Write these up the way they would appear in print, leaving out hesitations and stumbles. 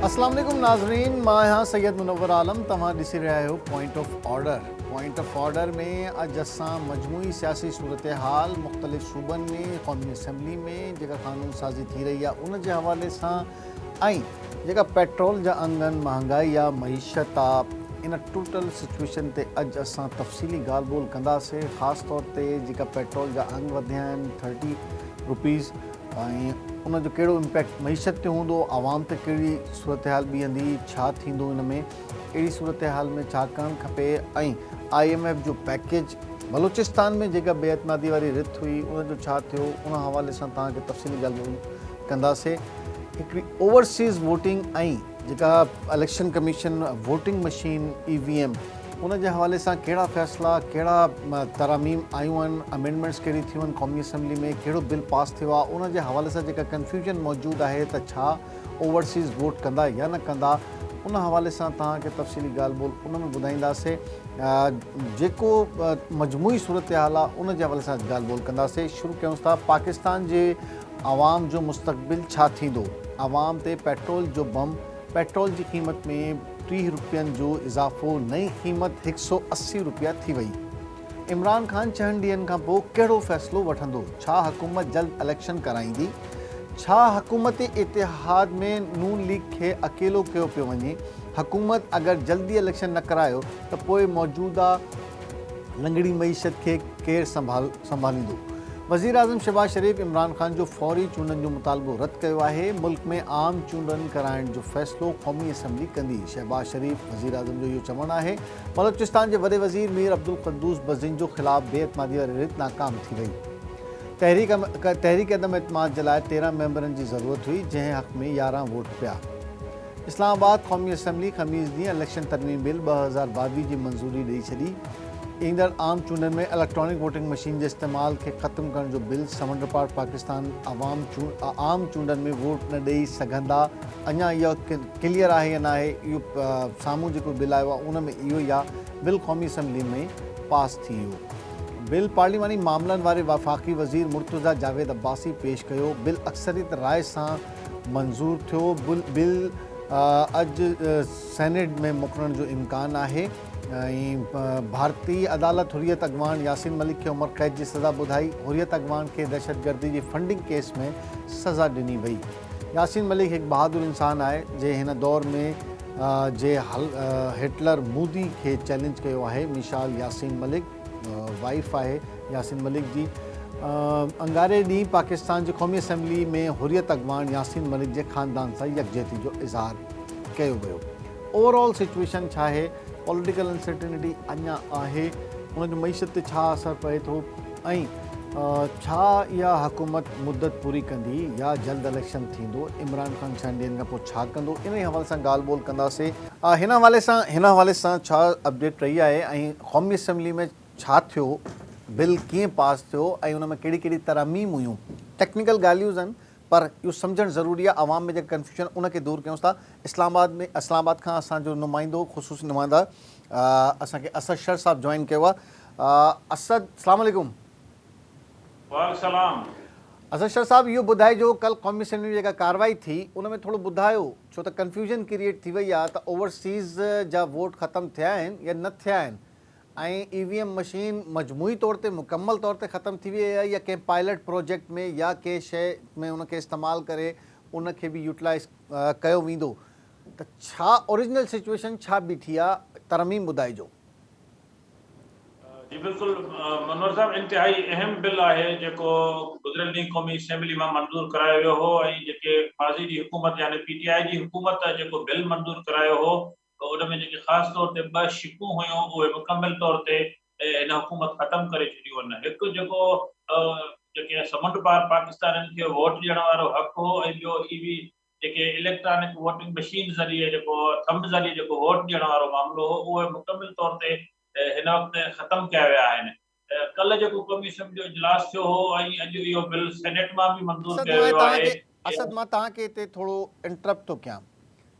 अस्सलाम वालेकुम नाज़रीन, मां हाँ सैयद मुनव्वर आलम तव्हां ॾिसी रहिया आहियो पॉइंट ऑफ ऑर्डर में अॼु असां मजमूई सियासी सूरत हाल मुख़्तलिफ़ सूबनि में क़ौमी असम्बली में जेका क़ानून साज़ी थी रही आहे उन जे हवाले सां ऐं जेका पेट्रोल जा अघ आहिनि, महांगाई आहे, मईशत आहे, इन टोटल सिचुएशन ते अॼु असां तफ़सीली ॻाल्हि ॿोल कंदासीं। ख़ासि तौर ते जेका पेट्रोल जा अघ वधिया आहिनि 30 रुपीज़ ऐं उनजो कहिड़ो इम्पैक्ट मईशत ते हूंदो, आवाम ते कहिड़ी सूरत हाल बीहंदी, छा थींदो इन में, अहिड़ी सूरत हाल में छा करणु खपे ऐं IMF जो पैकेज बलूचिस्तान में जेका बेअतमादी वारी रिथ हुई उनजो छा थियो, उन हवाले सां तव्हांखे तफ़सीली ॻाल्हि कंदासीं। हिकिड़ी ओवरसीज़ वोटिंग ऐं जेका election commission voting machine EVM उन जे हवाले सां कहिड़ा फ़ैसिला, कहिड़ा तरामीम आयूं आहिनि, अमेंडमेंट्स कहिड़ी थियूं आहिनि क़ौमी असम्बली में, कहिड़ो बिल पास थियो आहे, उन जे हवाले सां जेका कन्फ्यूजन मौजूदु आहे त छा ओवरसीज़ वोट कंदा या न कंदा, उन हवाले सां तव्हांखे तफ़सीली ॻाल्हि ॿोल उन में ॿुधाईंदासीं। जेको मजमूई सूरत हाल आहे उन जे हवाले सां ॻाल्हि ॿोल कंदासीं। शुरू कयूं था, पाकिस्तान जे आवाम जो मुस्तक़बिल छा थींदो, आवाम ते पेट्रोल जो बम, पेट्रोल जी क़ीमत में 30 रुपयनि जो इज़ाफ़ो, नई क़ीमत 180 रुपया थी वई। इमरान ख़ान 6 ॾींहंनि खां पोइ कहिड़ो फ़ैसिलो वठंदो, छा हुकूमत जल्द इलेक्शन कराईंदी, छा हुकूमती इतिहाद में नून लीग खे अकेलो कयो पियो वञे, हुकूमत अगरि जल्दी इलेक्शन न करायो त पोइ मौजूदा लंगड़ी मईशत खे केरु संभालींदो। वज़ीर आज़म शहबाज शरीफ़ इमरान ख़ान जो फौरी चूंडनि जो मुतालबो रद्द कयो आहे। मुल्क में आम चूंडनि कराइण जो फ़ैसिलो क़ौमी असम्बली कंदी। शहबाज शरीफ़ वज़ीर आज़म जो इहो चवणु आहे। बलूचिस्तान जे वॾे वज़ीर मीर अब्दुल क़ुद्दूस बज़िन जो ख़िलाफ़ बेअतमादी वारी रिथ नाकाम थी वई। तहरीक अदम एतमाद जे लाइ 13 मेंबरनि जी ज़रूरत हुई, जंहिं हक़ में 11 वोट पिया। इस्लामाबाद क़ौमी असम्बली ख़मीस ॾींहुं इलेक्शन तरमीम बिल 2022 जी मंज़ूरी ॾेई छॾी। ईंदड़ आम चूंडनि में इलेक्ट्रॉनिक वोटिंग मशीन जे इस्तेमाल खे ख़त्म करण जो बिल। समंड पार पाकिस्तान आम चूंडनि में वोट न ॾेई सघंदा, अञा इहो क्लियर आहे या न आहे, इहो साम्हूं जेको बिल आयो आहे उन में इहो ई आहे। बिल क़ौमी असम्बली में पास थी वियो। बिल पार्लिमानी मामलनि वारे वफ़ाक़ी वज़ीर मुर्तज़ा जावेद अब्बासी पेश कयो। बिल अक्सरियत राय सां मंज़ूर थियो। बिल अॼु सेनेट में मोकिलण जो इम्कान आहे ऐं भारतीय अदालत हुर्रियत अॻवान यासीन मलिक खे उमिरि क़ैद जी सज़ा ॿुधाई। हुर्रियत अॻवान खे दहशतगर्दी जी फंडिंग केस में सज़ा ॾिनी वई। यासीन मलिक हिकु बहादुर इंसानु आहे जंहिं हिन दौर में हिटलर मोदी खे चैलेंज कयो आहे। मिसाल यासीन मलिक वाइफ आहे यासीन मलिक जी। अंगारे ॾींहुं पाकिस्तान जी क़ौमी असम्बली में हुर्रियत अॻवान यासीन मलिक जे ख़ानदान सां यकजहती जो इज़हार कयो वियो। ओवरऑल सिचुएशन छा आहे, पॉलिटिकल अनसर्टिनिटी अञा आहे, उनजो मईशत ते छा असरु पए थो ऐं छा इहा हुकूमत मुद्दत पूरी कंदी या जल्द इलेक्शन थींदो, इमरान ख़ान 6 ॾींहंनि खां पोइ छा कंदो, इन हवाले सां ॻाल्हि ॿोल कंदासीं। हिन हवाले सां छा अपडेट रही आहे ऐं क़ौमी असम्बली में छा थियो, बिल कीअं पास थियो ऐं उन में कहिड़ी कहिड़ी तरामीम हुयूं, टेक्निकल ॻाल्हियूं आहिनि पर इहो सम्झणु ज़रूरी आहे। आवाम में जेका कन्फ्यूजन उनखे दूरि कयूं था। इस्लामाबाद खां असांजो नुमाइंदो, ख़ुसूसी नुमाइंदा असांखे असद शर साहब जॉइन कयो आहे। असद, अस्सलाम वालेकुम। वालेकुम। असद शर साहब, इहो ॿुधाइजो कल क़ौमी असम्बली में जेका कार्रवाई थी उन में थोरो ॿुधायो, छो त कन्फ्यूजन क्रिएट थी वई आहे त ओवरसीज़ जा वोट ख़तमु थिया आहिनि या न थिया आहिनि ऐं EVM मशीन मजमूई तौर ते मुकमल तौर ते ख़तमु थी वई आहे या कंहिं पायलट प्रोजेक्ट में या कंहिं शइ में उनखे इस्तेमालु करे उनखे बि यूटिलाइज़ कयो वेंदो, त छा ओरिजिनल सिचुएशन छा बीठी आहे, तरमीम ॿुधाइजो। जी बिल्कुलु मनोहर साहब, इंतिहाई अहम बिल आहे जेको गुज़िरियल ॾींहुं क़ौमी असम्बली मां मंज़ूर करायो वियो हो ऐं जेके माज़ी जी हुकूमत यानी PTI जी हुकूमत जेको बिल मंज़ूर करायो हो उन में जेके ख़ासि तौर ते 2 शिकूं हुयूं उहे मुकमल तौर ते हिन हुकूमत ख़तमु करे छॾियूं आहिनि। हिकु जेको जेके समुंड पार पाकिस्तानियुनि खे वोट ॾियण वारो हक़ हो ऐं ॿियो ही बि जेके इलेक्ट्रॉनिक वोटिंग मशीन ज़रिए जेको थंब ज़रिए जेको वोट ॾियण वारो मामिलो हो उहे मुकमल तौर ते हिन वक़्तु ख़तमु कया विया आहिनि। कल्ह जेको क़ौमी असम्बली जो इजलास थियो हो ऐं अॼु इहो बिल सेनेट मां बि मंज़ूर कयो वियो आहे। असद, मां तव्हांखे हिते थोरो इंटरप्ट थो कयां।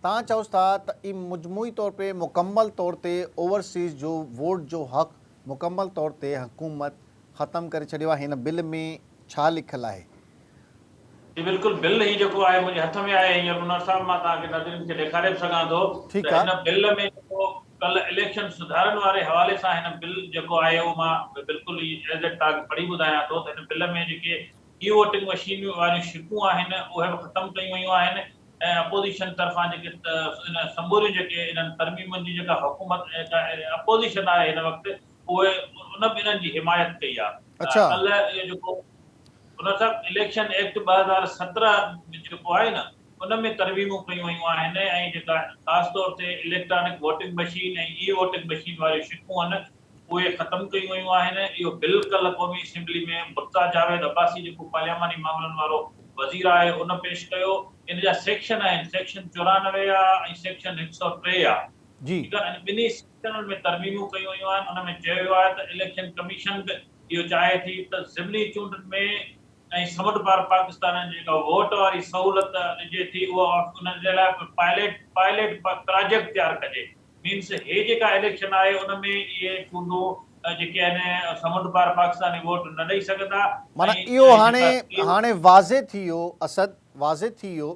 तव्हां चओ था त ई मजमूई तौर ते मुकमल तौर ते ओवरसीज़ जो वोट जो हक़ मुकमल तौर ते हुकूमत ख़तमु करे छॾियो आहे। हिन बिल में छा लिखियलु आहे? जी बिल्कुल, बिल ही जेको आहे मुंहिंजे हथ में आहे हींअर मुनर साहब, मां तव्हांखे नज़रनि खे ॾेखारे बि सघां थो त ठीकु आहे। हिन बिल में जेको कल्ह इलेक्शन सुधारण वारे हवाले सां हिन बिल जेको आहे उहो मां बिल्कुलु ई एज़ इट तव्हांखे पढ़ी ॿुधायां थो त हिन बिल में जेके ई वोटिंग मशीनियूं वारियूं शिकूं आहिनि उहे बि ख़तमु कयूं वयूं आहिनि ऐं अपोज़िशन तरफ़ां जेके इन समूरियूं जेके इन्हनि तरमीमुनि जी जेका हुकूमत अपोज़िशन आहे हिन वक़्तु उहे उन बिलनि जी हिमायत कई आहे। अच्छा। कल्ह इहो जेको उन सां इलेक्शन एक्ट 2017 जेको आहे न उन में तरमीमूं कयूं वयूं आहिनि ऐं जेका ख़ासि तौर ते इलेक्ट्रॉनिक वोटिंग मशीन ऐं ई वोटिंग मशीन वारियूं शिकूं आहिनि उहे ख़तमु कयूं वयूं आहिनि। इहो बिल कल्ह क़ौमी असेंबली में मुर्तज़ा जावेद अब्बासी जेको पार्लियामानी मामलनि वारो वज़ीर आहे उन पेश कयो। इन जा सेक्शन आहिनि, सेक्शन 94 आहे ऐं सेक्शन 103 आहे। जी। ठीकु आहे, ॿिन्ही सेक्शननि में तरमीमूं कयूं वयूं आहिनि। उन में चयो वियो आहे त इलेक्शन कमीशन बि इहो चाहे थी त ज़िमनी चूंडनि में ऐं समुंड पार पाकिस्तान जी जेका वोट वारी सहूलियत ॾिजे थी उहा उन जे लाइ पायलट प्रोजेक्ट तयारु कजे। मीन्स हे जेका इलेक्शन आहे उन में इहे चूंडूं जेके आहिनि समुंड पार पाकिस्तानी वोट न ॾेई सघंदा माना ऐं इहो हाणे जेका हाणे वाज़े थी वियो असद, वाज़े थी वियो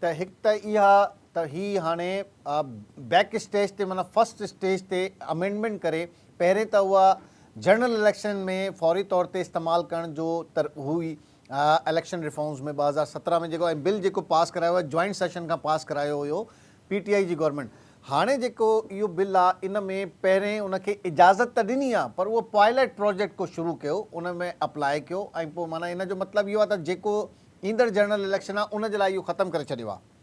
त हिकु त इहा त ही हाणे बैक स्टेज ते माना फर्स्ट स्टेज ते अमेंडमेंट करे पहिरें त उहा जनरल इलेक्शन में फौरी तौर ते इस्तेमालु करण जो हुई इलेक्शन रिफॉर्म्स में 2017 में जेको बिल जेको पास करायो आहे जॉइंट सेशन खां पास करायो हुयो PTI जी गवर्नमेंट। हाणे जेको इहो बिल आहे इन में पहिरें उनखे इजाज़त त ॾिनी आहे पर उहो पायलट प्रोजेक्ट को शुरू कयो, उन में अप्लाई कयो ऐं पोइ माना इन जो मतिलबु इहो आहे त जेको ईंदड़ जनरल इलेक्शन आहे उन जे लाइ इहो ख़तमु करे छॾियो आहे।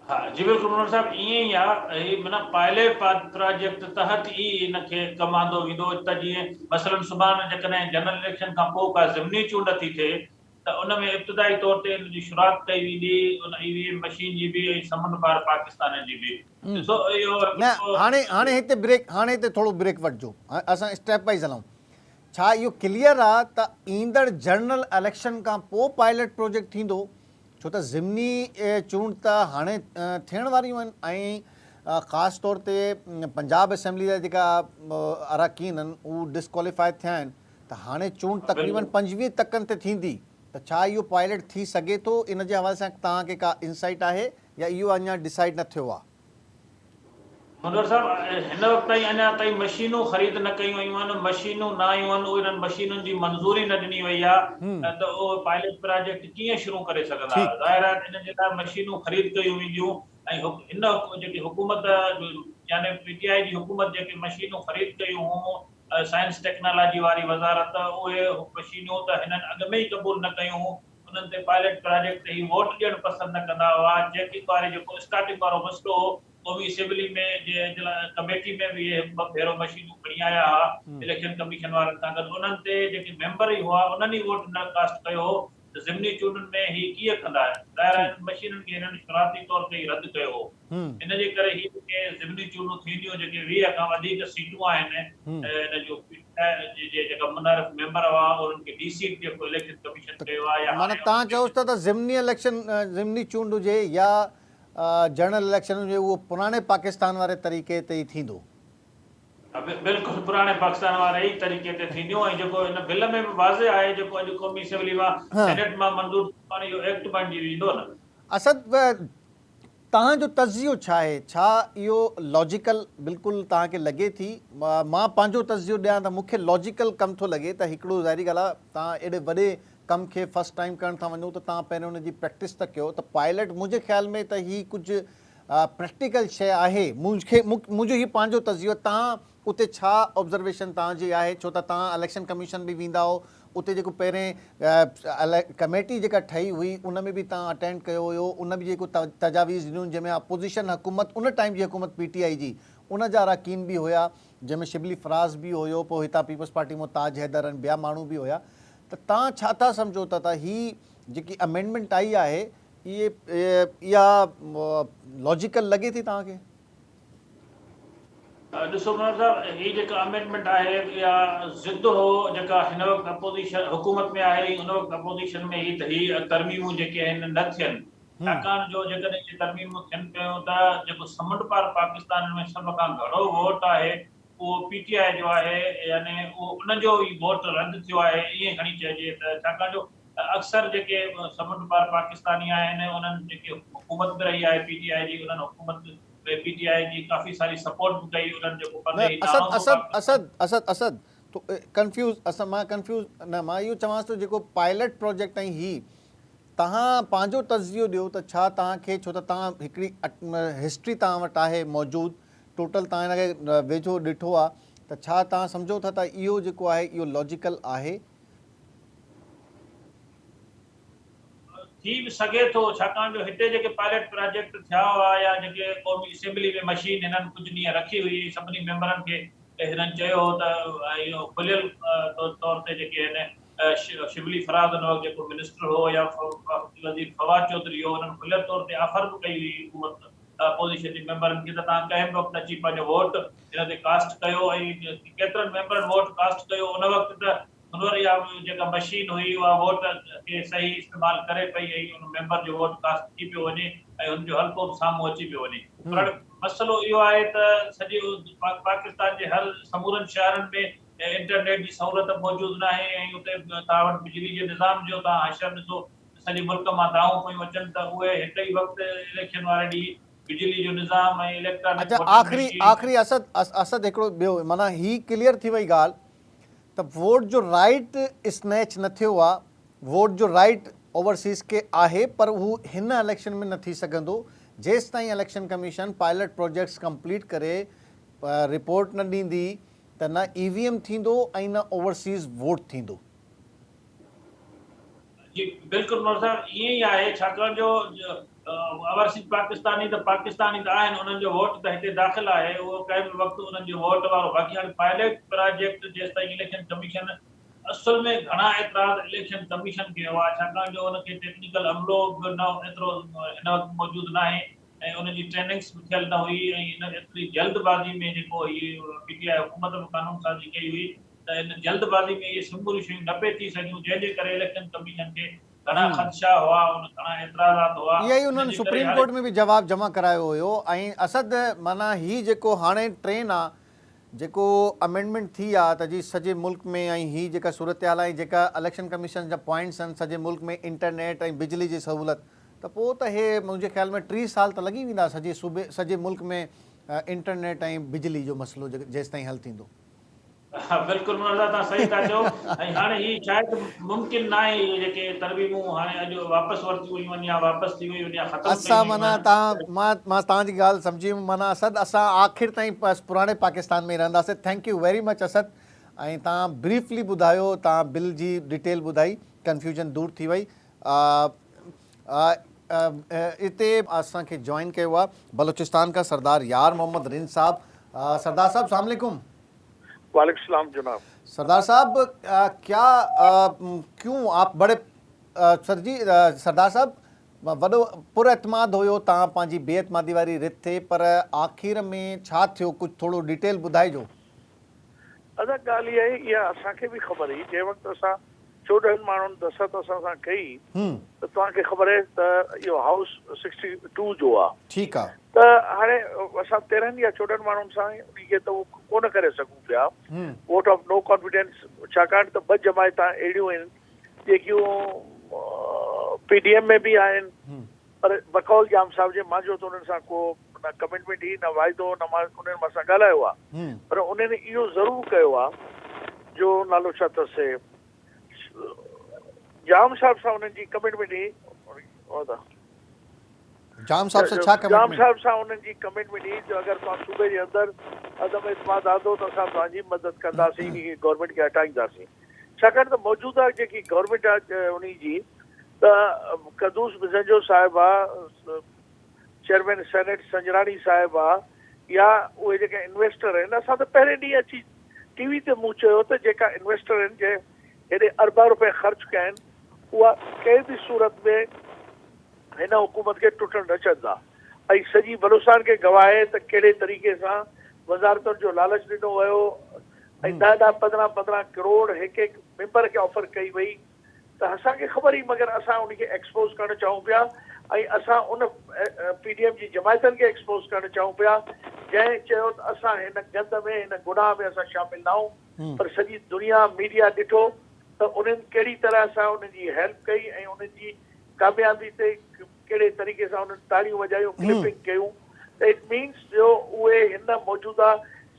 हाँ जी बिल्कुलु मनोहर साहब ईअं ई आहे। ही माना पायलट प्रोजेक्ट तहत ई इनखे कमु आंदो वेंदो त जीअं मसलन सुभाणे जेकॾहिं जनरल इलेक्शन खां पोइ का ज़िमनी चूंड थी थिए त उन में इब्तिदाई तौर ते इन जी शुरूआत कई वेंदी उन EVM मशीन जी बि ऐं समुंड पार पाकिस्तान जी बि। ॾिसो इहो न हाणे हिते थोरो ब्रेक वठिजो, असां स्टेप वाइज़ हलूं। छा इहो क्लियर आहे त ईंदड़ जनरल इलेक्शन खां पोइ पायलट प्रोजेक्ट थींदो? छो त ज़िमनी चूंड त हाणे थियण वारियूं आहिनि ऐं ख़ासि तौर ते पंजाब असेंबली जा जेका अरकान आहिनि उहे डिस्क्वालीफाई थिया आहिनि त हाणे चूंड तक़रीबन 25 तकनि ते थींदी त छा इहो पायलट थी सघे थो? इन जे हवाले सां तव्हांखे का इंसाइट आहे या इहो अञा डिसाइड न थियो आहे? मनोहर साहब हिन वक़्त ताईं अञा ताईं मशीनूं ख़रीद न कयूं वयूं आहिनि, मशीनूं न आयूं आहिनि, उहे इन्हनि मशीनुनि जी मंज़ूरी न ॾिनी वई आहे त उहो पायलट प्रोजेक्ट कीअं शुरू करे सघंदा? ठीकु। ज़ाहिर आहे इन जे लाइ मशीनूं ख़रीद कयूं वेंदियूं ऐं हिन जेकी हुकूमत यानी PTI जी हुकूमत जेके मशीनूं ख़रीद कयूं हुयूं साइंस टेक्नोलॉजी वारी वज़ारत उहे मशीनूं त हिननि अॻु में ई क़बूल न कयूं हुयूं। उन्हनि ते पायलट प्रोजेक्ट ते ही वोट ॾियणु पसंदि न कंदा हुआ। चेकिंग वारे जेको स्टार्टिंग वारो मसइलो हो क़ौमी असेंबली में जे कमेटी में बि इहे भेरो मशीनूं खणी आया हुआ इलेक्शन कमीशन वारनि सां गॾु। उन्हनि ते जेके मेंबर ई हुआ उन्हनि ई वोट न कास्ट कयो हो त ज़िमनी चूंडुनि में ही कीअं कंदा? ज़ाहिर आहे मशीनुनि खे हिननि शुरूआती तौर ते ई रद्द कयो हो। इन जे करे ही जेके ज़िमनी चूंडूं थींदियूं जेके 20 खां वधीक सीटूं आहिनि इन जो जेका मुनारिफ मेंबर हुआ उन्हनि खे DC जेको इलेक्शन कमीशन कयो आहे या माना तव्हां चओसि था त ज़िमनी चूंड हुजे या जनरल इलेक्शन हुजे उहो पुराणे पाकिस्तान वारे तरीक़े ते ई थींदो? बिल्कुलु पुराणे पाकिस्तान वारे ई तरीक़े ते थींदियूं ऐं जेको हिन बिल में बि वाज़े आहे जेको अॼु क़ौमी असेंबली मां सेनेट मां मंज़ूर इहो एक्ट बणिजी वेंदो न। असद तव्हांजो तज़ियो छा आहे? छा इहो लॉजिकल बिल्कुलु तव्हांखे लॻे थी? मां पंहिंजो तज़ियो ॾियां त मूंखे लॉजिकल कमु थो लॻे त हिकिड़ो ज़ाहिरी ॻाल्हि आहे तव्हां एॾे वॾे कम खे फर्स्ट टाइम करण था वञो त तव्हां पहिरियों हुनजी प्रैक्टिस त कयो त पायलट मुंहिंजे ख़्याल में त ही कुझु प्रैक्टिकल शइ आहे। मुंहिंजो हीउ पंहिंजो तज़ियो। तव्हां उते छा ऑब्ज़र्वेशन तव्हांजी आहे? छो त तव्हां इलेक्शन कमीशन बि वेंदा हो, उते जेको पहिरें कमेटी जेका ठही हुई उन में बि तव्हां अटेंड कयो हुयो, उन बि जेको तजावीज़ ॾिनियूं जंहिंमें अपोज़िशन हुकूमत उन टाइम जी हुकूमत PTI जी उन जा अरकान बि हुया जंहिंमें शिबली फराज़ बि हुयो, पोइ हितां पीपल्स पार्टी मां ताज हैदर आहिनि, ॿिया माण्हू बि हुया। त तव्हां छा था सम्झो था त ही जेकी अमेंडमेंट आई आहे इहा लॉजिकल लॻे थी तव्हांखे? ॾिसो मनोहर साहब ही जेका अमेंडमेंट आहे इहा ज़िद हो जेका हिन वक़्तु अपोज़िशन हुकूमत में आहे हुन वक़्तु अपोज़िशन में ही त ही तरमीमूं जेके आहिनि न थियनि। छाकाणि जो जेकॾहिं इहे तरमीमूं थियनि पियूं त जेको समुंड पार पाकिस्तान में सभ खां घणो वोट आहे उहो PTI जो आहे, यानी उहो उनजो ई वोट रद्द थियो आहे ईअं खणी चइजे त। छाकाणि जो अक्सर जेके समुंड पार पाकिस्तानी आहिनि उन्हनि जेके हुकूमत में रही आहे पीटीआई जी, उन्हनि हुकूमत में पीटीआई जी काफ़ी सारी सपोर्ट बि कई, उन्हनि जेको न परदेही असद नाणो असद पाकिस्तान। असद असद असद तो कंफ्यूज असां मां कंफ्यूज न मां इहो चवांसि थो जेको पायलट प्रोजेक्ट ऐं ही तव्हां पंहिंजो तज़ियो ॾियो त छा तव्हांखे, छो त तव्हां हिकिड़ी हिस्ट्री तव्हां वटि आहे मौजूदु, टोटल तव्हां हिनखे वेझो ॾिठो आहे, त छा तव्हां सम्झो था त इहो जेको आहे इहो लॉजिकल आहे? थी बि सघे थो, छाकाणि जो हिते जेके पायलट प्रोजेक्ट थिया हुआ या जेके क़ौमी असेंबली में मशीन हिननि कुझु ॾींहं रखी हुई, सभिनी मेंबरनि खे हिननि चयो हो त इहो खुलियल तौर ते जेके आहिनि शिबली फराज़ हुन वक़्तु जेको मिनिस्टर हो या वज़ीर फवाद चौधरी हो, हुननि खुलियल तौर ते ऑफर बि कई हुई हुकूमत अपोज़िशन जे मेंबरनि खे त तव्हां कंहिं बि वक़्तु अची पंहिंजो वोट हिन ते कास्ट कयो, ऐं केतिरनि मेंबरनि वोट कास्ट कयो। उन वक़्तु त हुनर इहा जेका मशीन हुई उहा वोट खे सही इस्तेमालु करे पई, ऐं उन मेंबर जो वोट कास्ट थी पियो वञे ऐं हुनजो हल्को बि साम्हूं अची पियो वञे। पर मसइलो इहो आहे त सॼे पाकिस्तान जे हर समूरनि शहरनि में इंटरनेट जी सहूलियत मौजूदु न आहे, ऐं उते तव्हां वटि बिजली जे निज़ाम जो तव्हां हशर ॾिसो, सॼे मुल्क मां दाऊं पियूं अचनि त उहे हिक ई वक़्तु इलेक्शन वारे ॾींहुं बिजली जो निज़ाम ऐं इलेक्ट्रॉनिक अच्छा, वोटिंग आख़िरी मशीन। आख़िरी असद हिकिड़ो ॿियो, माना ही क्लियर थी वई ॻाल्हि त वोट जो राइट स्नैच न थियो आहे, वोट जो राइट ओवरसीज़ के आहे, पर हू हिन इलेक्शन में न थी सघंदो जेसि ताईं election commission pilot projects complete करे रिपोर्ट न ॾींदी त न ईवीएम थींदो ऐं न ओवरसीज़ वोट थींदो। जी बिल्कुलु नूर साहब, ईअं ई आहे, छाकाणि जो ओवरसीज़ पाकिस्तानी त आहिनि, उन्हनि जो वोट त हिते दाख़िल आहे, उहो कंहिं बि वक़्तु उन्हनि जो वोट वारो। बाक़ी हाणे पायलट प्रोजेक्ट जेसि ताईं इलेक्शन कमीशन, असल में घणा एतिराज़ इलेक्शन कमीशन खे हुआ, छाकाणि जो उनखे टेक्निकल अमलो बि न एतिरो हिन वक़्तु मौजूदु न आहे, ऐं उनजी ट्रेनिंग्स बि थियल न हुई, ऐं हिन एतिरी जल्दबाज़ी में जेको हीअ पीटीआई हुकूमत में कानून साज़ी कई हुई, त इन जल्दबाज़ी में इहे सिंगुल शयूं न पे थी सघियूं, जंहिंजे करे इलेक्शन कमीशन खे घणा ख़दशा हुआ, घणा एतिराज़ात हुआ। इहा ई उन्हनि इनजे करे सुप्रीम हाणे कोर्ट में बि जवाबु जमा करायो हुयो। ऐं असद माना ही जेको हाणे ट्रेन आहे, जेको अमेंडमेंट थी आहे त जी सॼे मुल्क में, ऐं ही जेका सूरत हाल आहे, जेका इलेक्शन कमीशन जा पॉइंट्स आहिनि सॼे मुल्क में, इंटरनेट ऐं बिजली जी सहूलियत, त पोइ त हे मुंहिंजे ख़्याल में 30 साल त लॻी वेंदा सॼे सूबे सॼे मुल्क में इंटरनेट ऐं बिजली जो मसइलो जेसि ताईं हल थींदो। बिल्कुलु तव्हां सही था चओ। ऐं हाणे ही शायदि मुमकिन न आहे, इहे जेके तरमीमूं हाणे अॼु वापसि वरितियूं वयूं आहिनि या वापसि थी वयूं आहिनि या ख़तमु असां कयूं वयूं माना आहिनि। मां तव्हांजी ॻाल्हि सम्झी वियुमि, माना असद असां आख़िर ताईं पुराणे पाकिस्तान में रहंदासीं। Thank U very much Asad. ऐं तव्हां ब्रीफली ॿुधायो, तव्हां बिल जी डिटेल ॿुधाई, कन्फ्यूजन दूर थी वई। हिते असांखे जॉइन कयो आहे बलोचिस्तान खां सरदार यार मोहम्मद रिन साहब। सरदार साहब अस्सलाम वालेकुम। वालेकुम सलाम जनाब। सरदार साहब क्या क्यों आप बड़े सरदार साहब वॾो पुरएतमाद हुयो, तव्हां पंहिंजी बेएतमादी वारी रिथ ते, पर आख़िर में छा थियो, कुझु थोरो डिटेल ॿुधाइजो। अदा ॻाल्हि इहा आहे, इहा असांखे बि ख़बर हुई जंहिं वक़्तु असां 14 माण्हुनि दस्तख़त असां सां कई, त तव्हांखे ख़बर आहे त इहो हाउस 62 जो आहे। ठीकु आहे। त हाणे असां 13 या 14 माण्हुनि सां उनखे त उहो कोन करे सघूं पिया वोट ऑफ नो कॉन्फिडेंस, छाकाणि त 2 जमायतां अहिड़ियूं आहिनि जेकियूं पीडीएम में बि आहिनि, पर बकौल जाम साहिब जे मां जो त उन्हनि सां को न कमिटमेंट ई, न वाइदो, न मां उन्हनि मां सां ॻाल्हायो आहे। पर उन्हनि इहो ज़रूरु कयो आहे, जो नालो छा अथसि, जाम साहिब सां उन्हनि जी कमिटमेंट ई, जाम साहब से छा कमिटमेंट? जाम साहब सां उन्हनि जी कमिटमेंट ई, जो अगरि तव्हां सूबे जे अंदरि अदम इत्माद आंदो त असां तव्हांजी मदद कंदासीं, गवर्नमेंट खे हटाईंदासीं। छाकाणि त मौजूदा जेकी गवर्नमेंट आहे उन जी, त कदूस मिज़ंजो साहिब आहे, चेयरमैन सेनेट संजराणी साहिब आहे, या उहे जेके इन्वेस्टर आहिनि, असां त पहिरें ॾींहुं अची टीवी ते मूं चयो त जेका इन्वेस्टर आहिनि, जे हेॾे अरबा रुपया ख़र्च कया आहिनि, उहा कंहिं बि सूरत में हिन हुकूमत खे टुटण न चवंदा। ऐं सॼी बलूचिस्तान खे गवाहे त कहिड़े तरीक़े सां वज़ारतुनि जो लालच ॾिनो वियो, ऐं 10-15 करोड़ हिकु मेंबर खे ऑफर कई वई, त असांखे ख़बर ई, मगर असां उनखे एक्सपोज़ करणु चाहियूं पिया, ऐं असां उन पीडीएम जी जमायतनि खे एक्सपोज़ करणु चाहियूं पिया, जंहिं चयो त असां हिन गंद में, हिन गुनाह में असां शामिल न आहियूं। पर सॼी दुनिया मीडिया ॾिठो त उन्हनि कहिड़ी तरह सां उन्हनि जी हेल्प कई ऐं उन्हनि जी कामयाबी ते कहिड़े तरीक़े सां उन्हनि तालियूं वॼायूं, क्लिपिंग कयूं। त इट मीन्स जो उहे हिन मौजूदा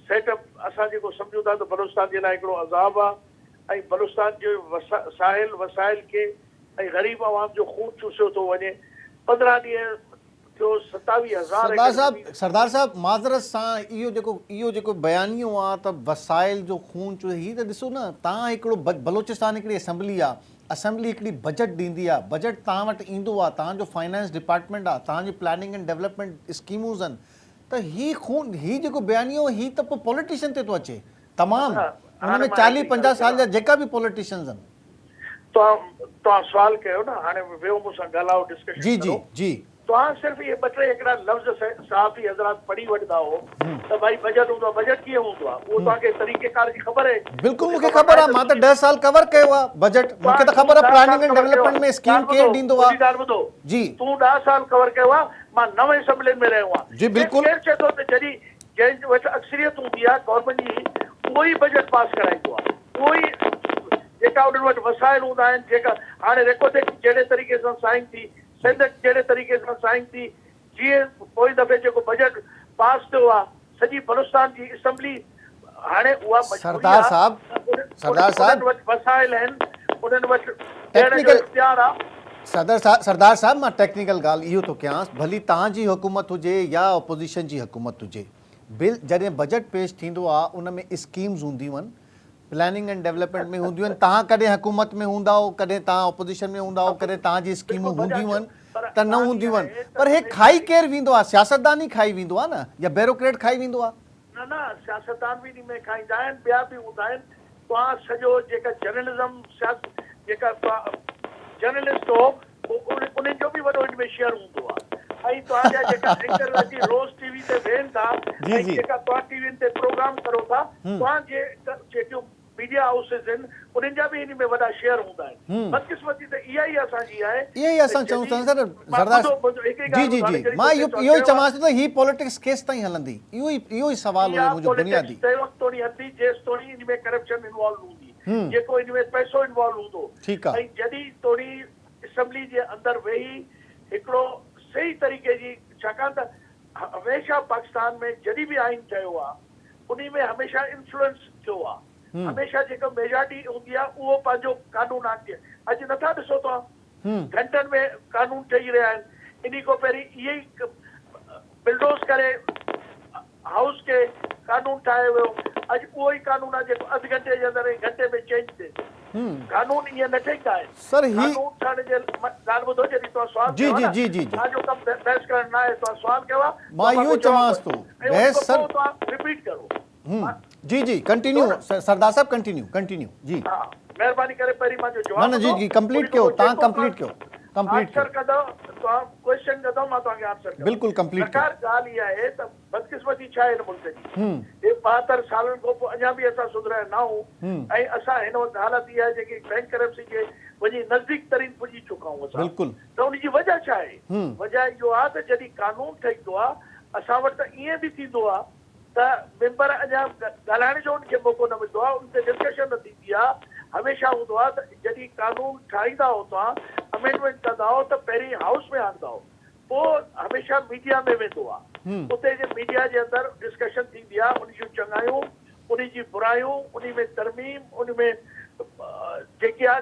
सेटअप असां जेको सम्झूं था त बलूचिस्तान जे लाइ हिकिड़ो अज़ाब आहे ऐं बलूचिस्तान जे साहिल वसाइल खे ऐं ग़रीब आवाम जो खून चूसियो थो वञे। 15 ॾींहं थियो 27,000 सरदार साहब माज़रत सां इहो जेको बयानियो आहे त वसाइल जो खून चूसे, ही त ॾिसो न, तव्हां हिकिड़ो बलूचिस्तान हिकिड़ी असेंबली आहे, असेंबली हिकिड़ी बजट ॾींदी आहे, बजट तव्हां वटि ईंदो आहे, तव्हांजो फाइनेंस डिपार्टमेंट आहे, तव्हांजी प्लानिंग एंड डेवलपमेंट स्कीमूज़ आहिनि, त ही जेको बयानियो ही त पोइ पॉलिटिशियन ते थो अचे तमामु, हुन में 40-50 साल जा जेका बि पॉलिटिशियंस आहिनि। तव्हां सुवाल कयो न, हाणे वियो मूंसां ॻाल्हायो, डिस्कशन जी जी जी, तव्हां सिर्फ़ु इहे 2-3 हिकिड़ा लफ़्ज़ सहाफ़ी हज़रात पढ़ी वठंदा हो त भाई बजट हूंदो आहे, बजट कीअं हूंदो आहे, उहो तव्हांखे तरीक़ेकार जी ख़बर आहे। बिल्कुलु मूंखे ख़बर आहे, मां त 10 साल कवर कयो आहे बजट, मूंखे त ख़बर आहे प्लानिंग एंड डेवलपमेंट में स्कीम केरु ॾींदो आहे। जी, तूं 10 साल कवर कयो आहे, मां 9 असेंबलियुनि में रहियो आहियां। जी बिल्कुलु, केरु चए थो त जॾहिं जंहिं वटि अक्सरियत हूंदी आहे गवर्नमेंट जी, उहो ई बजट पास कराईंदो आहे, उहो ई जेका उन्हनि वटि वसाइल हूंदा आहिनि, जेका हाणे रेकोर्डिंग जहिड़े तरीक़े सां साइन थी, सिंध जहिड़े तरीक़े सां साइन थी, जीअं पोइ दफ़े जेको बजट पास थियो आहे, सॼी बलूचिस्तान जी असेंबली हाणे उहा सरदार साहब वटि वसाइल आहिनि, उन्हनि वटि टेक्निकल इख्तियार आहे। सरदार साहब मां टेक्निकल ॻाल्हि इहो थो कयांसि, भली तव्हांजी हुकूमत हुजे या अपोजिशन जी हुकूमत हुजे, बिल जॾहिं बजट पेश थींदो आहे उन में स्कीम्स हूंदियूं आहिनि, प्लानिंग एंड डेवलपमेंट में हूंदियूं आहिनि, तव्हां कॾहिं हुकूमत में हूंदा हो, कॾहिं तव्हां अपोजिशन में हूंदा हो, कॾहिं तव्हांजी स्कीमूं हूंदियूं आहिनि त न हूंदियूं आहिनि, पर हे खाई केरु वेंदो आहे? सियासतदान ई खाई वेंदो आहे न, या ब्यूरोक्रेट खाई वेंदो आहे? न सियासतदान बि इन में खाईंदा आहिनि, ॿिया बि हूंदा आहिनि। तव्हां सॼो जेका जर्नलिज़म जेका जर्नलिस्ट हो उन्हनि जो बि वॾो इन में शेयर हूंदो आहे, ऐं तव्हांजा जेका एंकर अची रोज़ टीवी ते वेहनि था ऐं जेका तव्हां टीवीनि ते प्रोग्राम करो था, तव्हांजे जेकियूं मीडिया हाउसिस आहिनि उन्हनि जा बि इन में वॾा शेयर हूंदा आहिनि। बदकिस्मती त इहा ई असांजी आहे, इहा ई असां चऊं था सर सरदार जी जी जी, मां इहो ई चवांसि थो त ही पॉलिटिक्स केसि ताईं हलंदी, इहो ई सवाल हुयो मुंहिंजो बुनियादी। तंहिं वक़्तु ताईं हलंदी जेसि ताईं इन में करप्शन इन्वॉल्व हूंदी, जेको इन में पैसो इन्वॉल्व हूंदो, ठीकु आहे, ऐं जॾहिं तोड़ी असेंबली जे अंदरि वेही हिकिड़ो सही तरीक़े जी, छाकाणि त हमेशह पाकिस्तान में जॾहिं बि आइन ठहियो आहे उन में हमेशह इन्फ्लुएंस थियो आहे, हमेशह जेको मेजॉरिटी हूंदी आहे उहो पंहिंजो कानून आणंदी आहे। अॼु नथा ॾिसो तव्हां घंटनि में कानून ठही रहिया आहिनि, इन खां पहिरीं इहे ई बिल्डोज़ करे हाउस खे कानून ठाहे वियो, अॼु उहो ई कानून आहे जेको अधु घंटे जे अंदरि घंटे में चेंज थिए। कानून ईअं न ठहींदा आहिनि, सर ही कानून ठाहिण जे ॻाल्हि ॿुधो, जॾहिं तव्हां सुवाल जी जी जी जी तव्हांजो कमु बहस करणु न आहे, तव्हां सुवाल कयो आहे, मां इहो चवांसि थो बहस सर तव्हां रिपीट करो। जी जी कंटिन्यू सरदार साहब, कंटिन्यू जी, हा महिरबानी करे पहिरीं मुंहिंजो जवाब न जी जी कंप्लीट कयो, तव्हां कंप्लीट कयो, आंसर कंदव, तव्हां क्वेश्चन कंदव, मां तव्हांखे आंसर कंदुमि। बिल्कुलु कंप्लीट कयो। ॻाल्हि इहा आहे त बदकिस्मती छा आहे हिन मुल्क जी, हे 72 सालनि खां पोइ अञा बि असां सुधरिया न आहियूं, ऐं असां हिन वक़्तु हालत इहा आहे जेकी बैंक करप्सी जे वञी नज़दीक तरीन पुॼी चुका आहियूं असां। बिल्कुलु, त उनजी वजह छा आहे? वजह इहो आहे त जॾहिं कानून ठहींदो आहे असां वटि त ईअं बि थींदो आहे त मेंबर अञा ॻाल्हाइण जो उनखे मौक़ो न मिलंदो आहे, उन ते डिस्कशन न थींदी आहे। हमेशह हूंदो आहे त जॾहिं कानून ठाहींदा हो, तव्हां अमेंडमेंट कंदा हो त पहिरीं हाउस में आणंदा हो, पोइ हमेशह मीडिया में वेंदो आहे, उते जे मीडिया जे अंदरि डिस्कशन थींदी आहे, उन जूं चङायूं, उन जी बुरायूं, उन में तरमीम, उन में जेके आहे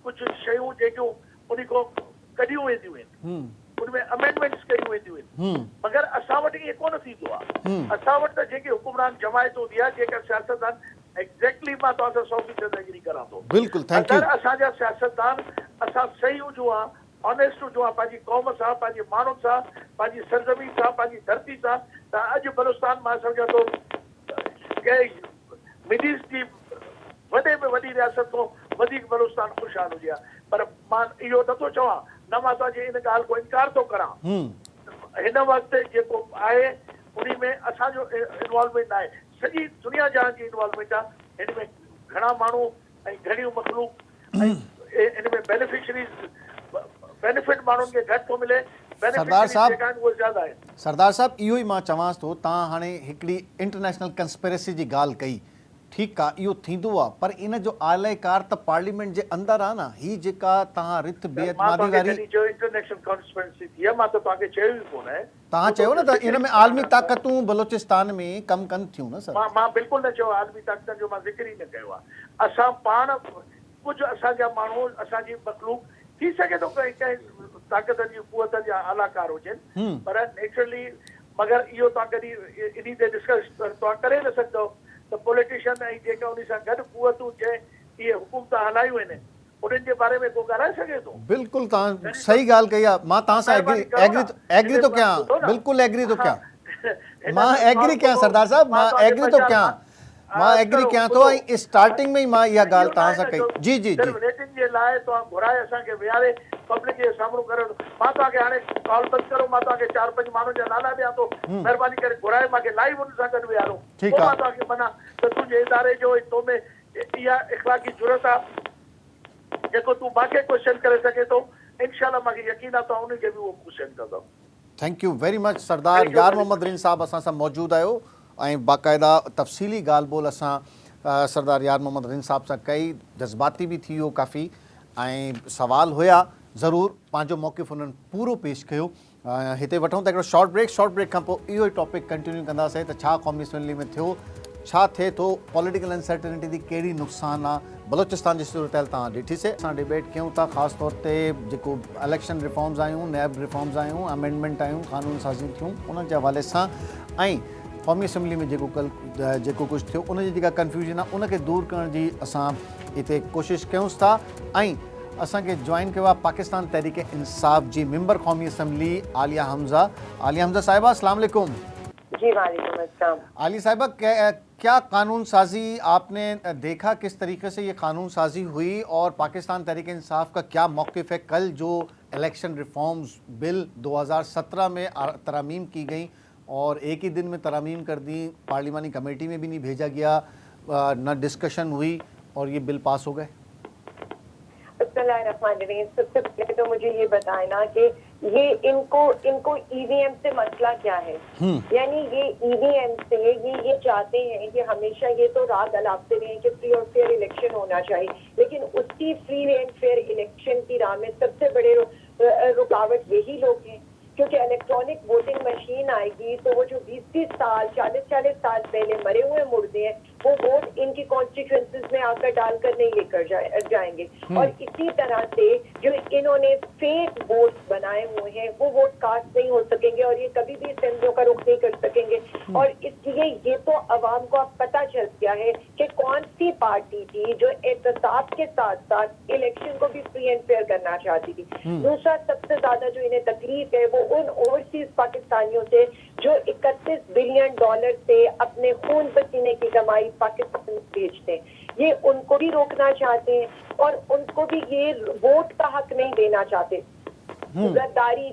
कुझु शयूं जेकियूं उन खां कढियूं वेंदियूं आहिनि, उनमें अमेंडमेंट्स कयूं वेंदियूं आहिनि, मगर असां वटि ईअं कोन थींदो आहे। असां वटि त जेकी हुकुमरान जमायत हूंदी आहे, जेका सियासतदान एग्ज़ैक्टली मां तव्हां सां 100% एग्री करां थो, बिल्कुलु थैंक यू, असांजा सियासतदान असां सही हुजूं हा, ऑनेस्ट हुजूं हा पंहिंजी क़ौम सां, पंहिंजे माण्हुनि सां, पंहिंजी सरज़मीन सां, पंहिंजी धरती सां, त अॼु बलूचिस्तान मां सम्झां थो मिडिल ईस्ट जी वॾे में वॾी रियासत खां वधीक बलूचिस्तान ख़ुशहाल हुजे हा। पर मां इहो नथो चवां, न मां तव्हांजे इन ॻाल्हि को इनकार थो करां, हिन वक़्तु जेको आहे उन में असांजो इन्वॉल्वमेंट न आहे, सॼी दुनिया जहान जी इन्वॉल्वमेंट आहे, हिन में घणा माण्हू ऐं घणियूं मखलूक, ऐं इन में बेनिफिट माण्हुनि खे घटि थो मिले, सरदार साहब उहे ज़्यादा आहिनि। सरदार साहब इहो ई मां चवांसि थो, तव्हां हाणे हिकिड़ी इंटरनेशनल कंस्पिरेसी जी ॻाल्हि कई, ठीकु आहे, इहो थींदो आहे, पर इन जो आलाइकार त पार्लियामेंट जे अंदरि आहे न। ही जेका तव्हां रिथ बेअतमादी वारी इंटरनेशनल कॉन्स्पिरेसी थी आहे, मां त तव्हांखे चयो ई कोन आहे। तव्हां चयो न त इन में आलमी ताक़तूं बलोचिस्तान में कमु कनि थियूं न सर। मां बिल्कुलु न चयो, आलमी ताक़तनि जो मां ज़िक्र ई न कयो आहे। असां पाण कुझु असांजा माण्हू, असांजी मखलूक थी सघे थो कंहिं ताक़तनि जी कुवतनि जा अलाकार हुजनि, पर नेचुरली मगर इहो तव्हां कॾहिं इन ते डिस्कस तव्हां करे न सघंदो त पॉलिटिशियन ऐं जेका उन सां गॾु कुवतूं जे इहे हुकूमत हलायूं आहिनि उन्हनि जे बारे में को ॻाल्हाए सघे थो। बिल्कुलु तव्हां सही ॻाल्हि कई आहे। मां तव्हां सां एग्री थो कयां, बिल्कुलु एग्री थो कयां, मां एग्री कयां सरदार साहब, मां एग्री थो कयां, मां एग्री कयां थो। ऐं स्टार्टिंग में ई मां इहा ॻाल्हि तव्हां सां कई। जी जी जी, रेटिंग जे लाइ तव्हां घुराए असांखे विहारे पब्लिक जे साम्हूं करो। मां तव्हांखे हाणे कॉल बंदि करो, मां तव्हांखे 4-5 माण्हुनि जा नाला ॾियां थो, महिरबानी करे घुराए मूंखे लाइव उन सां गॾु विहारो। ठीकु आहे, मां तव्हांखे मना त तुंहिंजे इदारे जो तो में इहा इख़लाक़ी ज़रूरत आहे जेको तूं मूंखे क्वेश्चन करे सघे थो। इंशाल्लाह मूंखे यकीन आहे तव्हां उनखे बि उहो क्वेश्चन कंदो। थैंक यू वेरी मच सरदार यार मोहम्मद रिन साहब असां सां मौजूदु आहियो ऐं बाक़ाइदा तफ़सीली ॻाल्हि ॿोल असां सरदार यार मोहम्मद रिन साहब सां कई। जज़्बाती बि थी वियो काफ़ी ऐं सवाल हुया, ज़रूरु पंहिंजो मौक़िफ़ उन्हनि पूरो पेश कयो। हिते वठूं था हिकिड़ो शॉर्ट ब्रेक खां पोइ इहो ई टॉपिक कंटिन्यू कंदासीं त छा क़ौमी असम्बली में थियो, छा थिए थो, पॉलिटिकल अनसर्टेनिटी जी कहिड़ी नुक़सान आहे, बलोचिस्तान जी सूरत हाल तव्हां ॾिठीसीं। असां डिबेट कयूं था ख़ासि तौर ते जेको इलेक्शन रिफॉर्म्स आहियूं, नैब रिफॉर्म्स आहियूं, अमेंडमेंट आहियूं, क़ानून साज़ी थियूं, उन जे हवाले सां ऐं क़ौमी असम्बली में जेको कुझु थियो उन जी जेका कन्फ्यूजन आहे उनखे दूरि करण जी असां हिते कोशिशि कयूंसि था। ऐं असांखे जॉइन कयो आहे पाकिस्तान तहरीक इंसाफ़ जी मेंबर क़ौमी असम्बली आलिया हमज़ा। आलिया हमज़ा साहिबा अस्सलाम वालेकुम। जी वालेकुम अस्सलाम। आलिया साहिबा, क्या कानून साजी आपने देखा, किस तरीके से ये कानून साजी हुई और पाकिस्तान तहरीक इंसाफ़ का क्या मौक़िफ़ है? कल जो इलेक्शन रिफॉर्म्स बिल 2017 में तरमीम की गई और एक ही दिन में तरमीम कर दी, पार्लिमानी कमेटी में भी नहीं भेजा गया, न डिस्कशन हुई और ये बिल पास हो गए। सबसे पहले तो मुझे ये बताए ना कि ये इनको ईवीएम से मसला क्या है। यानी ये ईवीएम से ये चाहते हैं कि हमेशा ये तो राग अलापते रहे कि फ्री और फेयर इलेक्शन होना चाहिए, लेकिन उसी फ्री एंड फेयर इलेक्शन की राह में सबसे बड़े रुकावट यही लोग हैं। क्योंकि इलेक्ट्रॉनिक वोटिंग मशीन आएगी तो वो जो 20-20 साल 40-40 साल पहले मरे हुए मुर्दे हैं वो वोट इनकी कॉन्स्टिट्यूएंसीज में आकर डालकर नहीं लेकर जाएंगे। और इसी तरह से जो इन्होंने फेक वोट बनाए हुए हैं वो वोट कास्ट नहीं हो सकेंगे और ये कभी भी असेंबलियों का रुख नहीं कर सकेंगे। और इसलिए ये तो अवाम को अब पता चल गया है कि कौन सी पार्टी थी जो एहतसाब के साथ साथ इलेक्शन को भी फ्री एंड फेयर करना चाहती थी। दूसरा सबसे ज्यादा जो इन्हें तकलीफ है वो उन ओवरसीज पाकिस्तानियों से जो 31 बिलियन डॉलर से अपने खून पसीने की कमाई पाकिस्तान में भेजते हैं, ये उनको भी रोकना चाहते हैं और उनको भी ये वोट का हक नहीं देना चाहते। जरदारी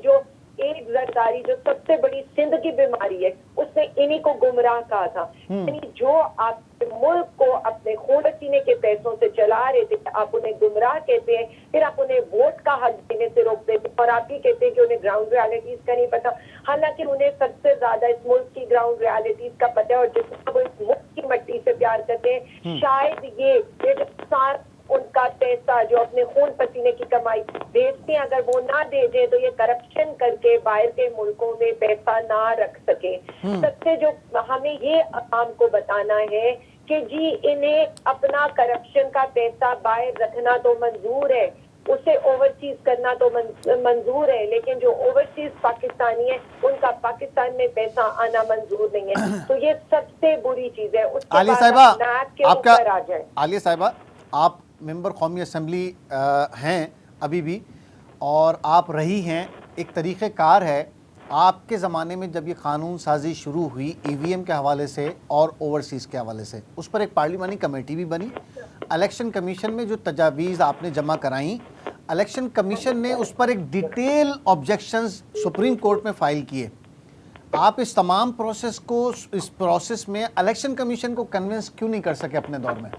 जो सबसे बड़ी सिंध की बीमारी है उसने इन्हीं को गुमराह कहा था। यानी जो आपके मुल्क को अपने खून पसीने के पैसों से चला रहे थे आप उन्हें गुमराह कहते हैं, फिर आप उन्हें वोट का हक देने से रोक देते हैं और आप ही कहते हैं कि उन्हें ग्राउंड रियलिटीज का नहीं पता। हालांकि उन्हें सबसे ज्यादा इस मुल्क की ग्राउंड रियलिटीज का पता है और जितना वो इस मुल्क की मट्टी से प्यार करते हैं, शायद ये जो उनका पैसा जो अपने खून पसीने की कमाई भेजते हैं अगर वो ना दे जाए तो ये करप्शन करके बाहर के मुल्कों में पैसा ना रख सके। सबसे जो हमें ये आवाम को बताना है कि जी इन्हें अपना करप्शन का पैसा बाहर रखना तो मंजूर है, उसे ओवरसीज करना तो मंजूर है, लेकिन जो ओवरसीज पाकिस्तानी है उनका पाकिस्तान में पैसा आना मंजूर नहीं है। तो ये सबसे बुरी चीज है। उसके आलिया बाद साहिबा, आपका आ जाए। आलिया साहिबा, आप मेंबर कौमी असम्बली हैं अभी भी और आप रही हैं, एक तरीक़ेकार है। आपके ज़माने में जब ये कानून साजी शुरू हुई ईवीएम के हवाले से और ओवरसीज़ के हवाले से, उस पर एक पार्लिमानी कमेटी भी बनी। इलेक्शन कमीशन में जो तजावीज़ आपने जमा कराई, इलेक्शन कमीशन ने उस पर एक डिटेल ऑब्जेक्शंस सुप्रीम कोर्ट में फ़ाइल किए। आप इस तमाम प्रोसेस में इलेक्शन कमीशन को कन्विंस क्यों नहीं कर सके अपने दौर में?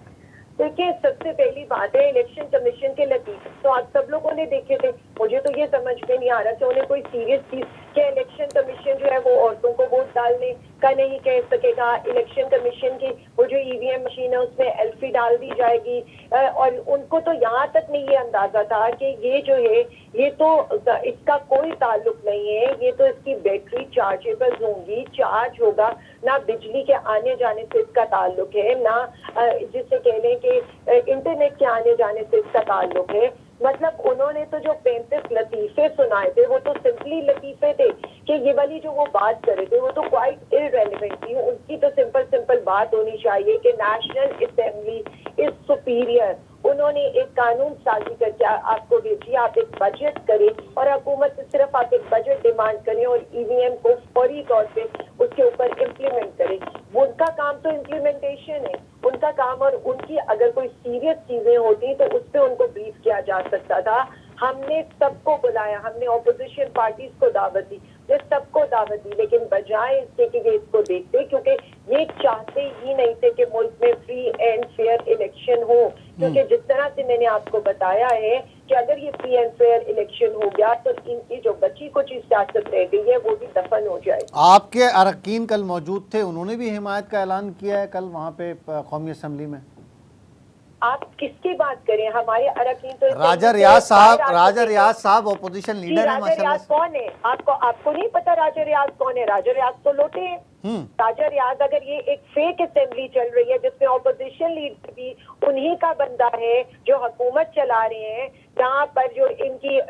देखिए, सबसे पहली बात है इलेक्शन कमीशन के लतीफ़े तो आप सब लोगों ने देखे थे। मुझे तो ये समझ में नहीं आ रहा कि उन्हें कोई सीरियस चीज कि इलेक्शन कमीशन जो है वो औरतों को वोट डालने का नहीं कह सकेगा। इलेक्शन कमीशन की वो जो ईवीएम मशीन है उसमें एल्फी डाल दी जाएगी, और उनको तो यहाँ तक नहीं ये अंदाजा था कि ये जो है ये तो इसका कोई ताल्लुक नहीं है, ये तो इसकी बैटरी चार्जेबल होंगी, चार्ज होगा, ना बिजली के आने जाने से इसका ताल्लुक है, ना जिसे कह लें कि इंटरनेट के आने जाने से इसका ताल्लुक है। मतलब उन्होंने तो जो 35 लतीफे सुनाए थे वो तो सिंपली लतीफे थे कि ये वाली जो वो बात कर रहे थे वो तो क्वाइट इररेलेवेंट थी। उनकी तो सिंपल बात होनी चाहिए कि नेशनल असेंबली इज सुपीरियर। उन्होंने एक कानून साजी करके आपको भेजी, आप एक बजट करें और हुकूमत से सिर्फ आप एक बजट डिमांड करें और ईवीएम को फौरी तौर पे उसके ऊपर इम्प्लीमेंट करें। उनका काम तो इम्प्लीमेंटेशन है, उनका काम, और उनकी अगर कोई सीरियस चीजें होती तो उस पर उनको ब्रीफ किया जा सकता था। हमने सबको बुलाया, हमने ऑपोजिशन पार्टीज को दावत दी, ये सबको दावत दी, लेकिन बजाय इसके कि ये इसको देखते, क्योंकि ये चाहते ही नहीं थे कि मुल्क में फ्री एंड फेयर इलेक्शन हो। क्योंकि जिस तरह से मैंने आपको बताया है कि अगर ये फ्री एंड फेयर इलेक्शन हो गया तो इनकी जो बची कुछ सियासत रह गई है वो भी दफन हो जाए। आपके अरकान कल मौजूद थे, उन्होंने भी हिमायत का ऐलान किया है कल वहाँ पे कौमी असम्बली में। आप किसकी बात करें? हमारे अरकान तो राजा रियाज साहब ऑपोजिशन लीडर है राजा माशाल्लाह। रियाज कौन है? आपको नहीं पता राजा रियाज कौन है? राजा रियाज तो लोटे हैं। राजा रियाज, अगर ये एक फेक असेंबली चल रही है जिसमें ऑपोजिशन लीडर भी उन्हीं का बंदा है जो हुकूमत चला रहे हैं, जहाँ पर जो इनकी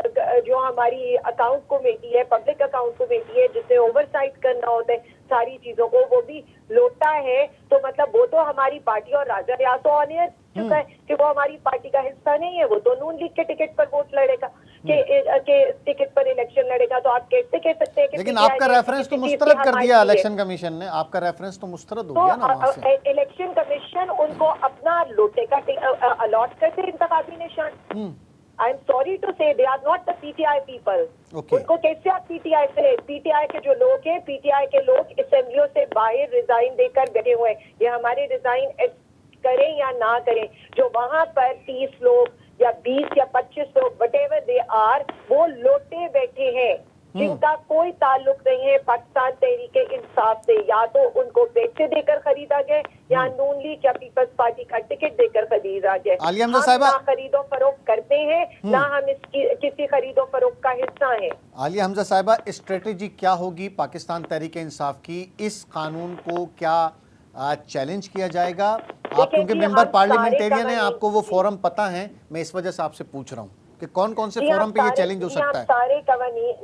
जो हमारी अकाउंट कमेटी है, पब्लिक अकाउंट कमेटी है, जिसने ओवरसाइट करना होता है सारी चीजों को, वो भी लोटा है, तो मतलब वो तो हमारी पार्टी, और राजा रियाज तो ऑन एयर चुका है कि वो हमारी पार्टी का हिस्सा नहीं है, वो तो नून लीग के टिकट पर वोट लड़ेगा, के टिकट पर इलेक्शन लड़ेगा। तो आप कैसे कह सकते हैं कि लेकिन आपका रेफरेंस तो मुस्तरद कर दिया इलेक्शन कमीशन ने, आपका रेफरेंस तो मुस्तरद हो गया ना वहाँ से। इलेक्शन कमीशन उनको अपना लोटे का अलॉट करते इंतखाबी निशान। I am sorry to say they are not the PTI people. उनको कैसे आप पीटीआई से, पीटीआई के जो लोग हैं, पीटीआई के लोग असेंबलियों से बाहर रिजाइन देकर बैठे हुए हैं। ये हमारे रिजाइन करें या ना करें, जो वहां पर 30 लोग या 20 या 25 लोग व्हाटएवर दे आर, वो लोटे बैठे हैं जिनका कोई ताल्लुक नहीं है पाकिस्तान तहरीके इंसाफ से। या तो उनको पैसे देकर खरीदा गया या नून लीग या पीपल्स पार्टी का टिकट देकर खरीदा गया। हम ना खरीदो फरोख्त करते हैं, ना हम इसकी किसी खरीदो फरोख्त का हिस्सा है। आलिया हमजा साहिबा, स्ट्रेटेजी क्या होगी पाकिस्तान तहरीके इंसाफ की? इस कानून को क्या चैलेंज किया जाएगा? आप क्योंकि मेंबर पार्लियामेंटेरियन हैं, आपको वो फोरम पता है, मैं इस वजह से आपसे पूछ रहा हूँ कि कौन कौन से फोरम पे ये चैलेंज हो सकता है?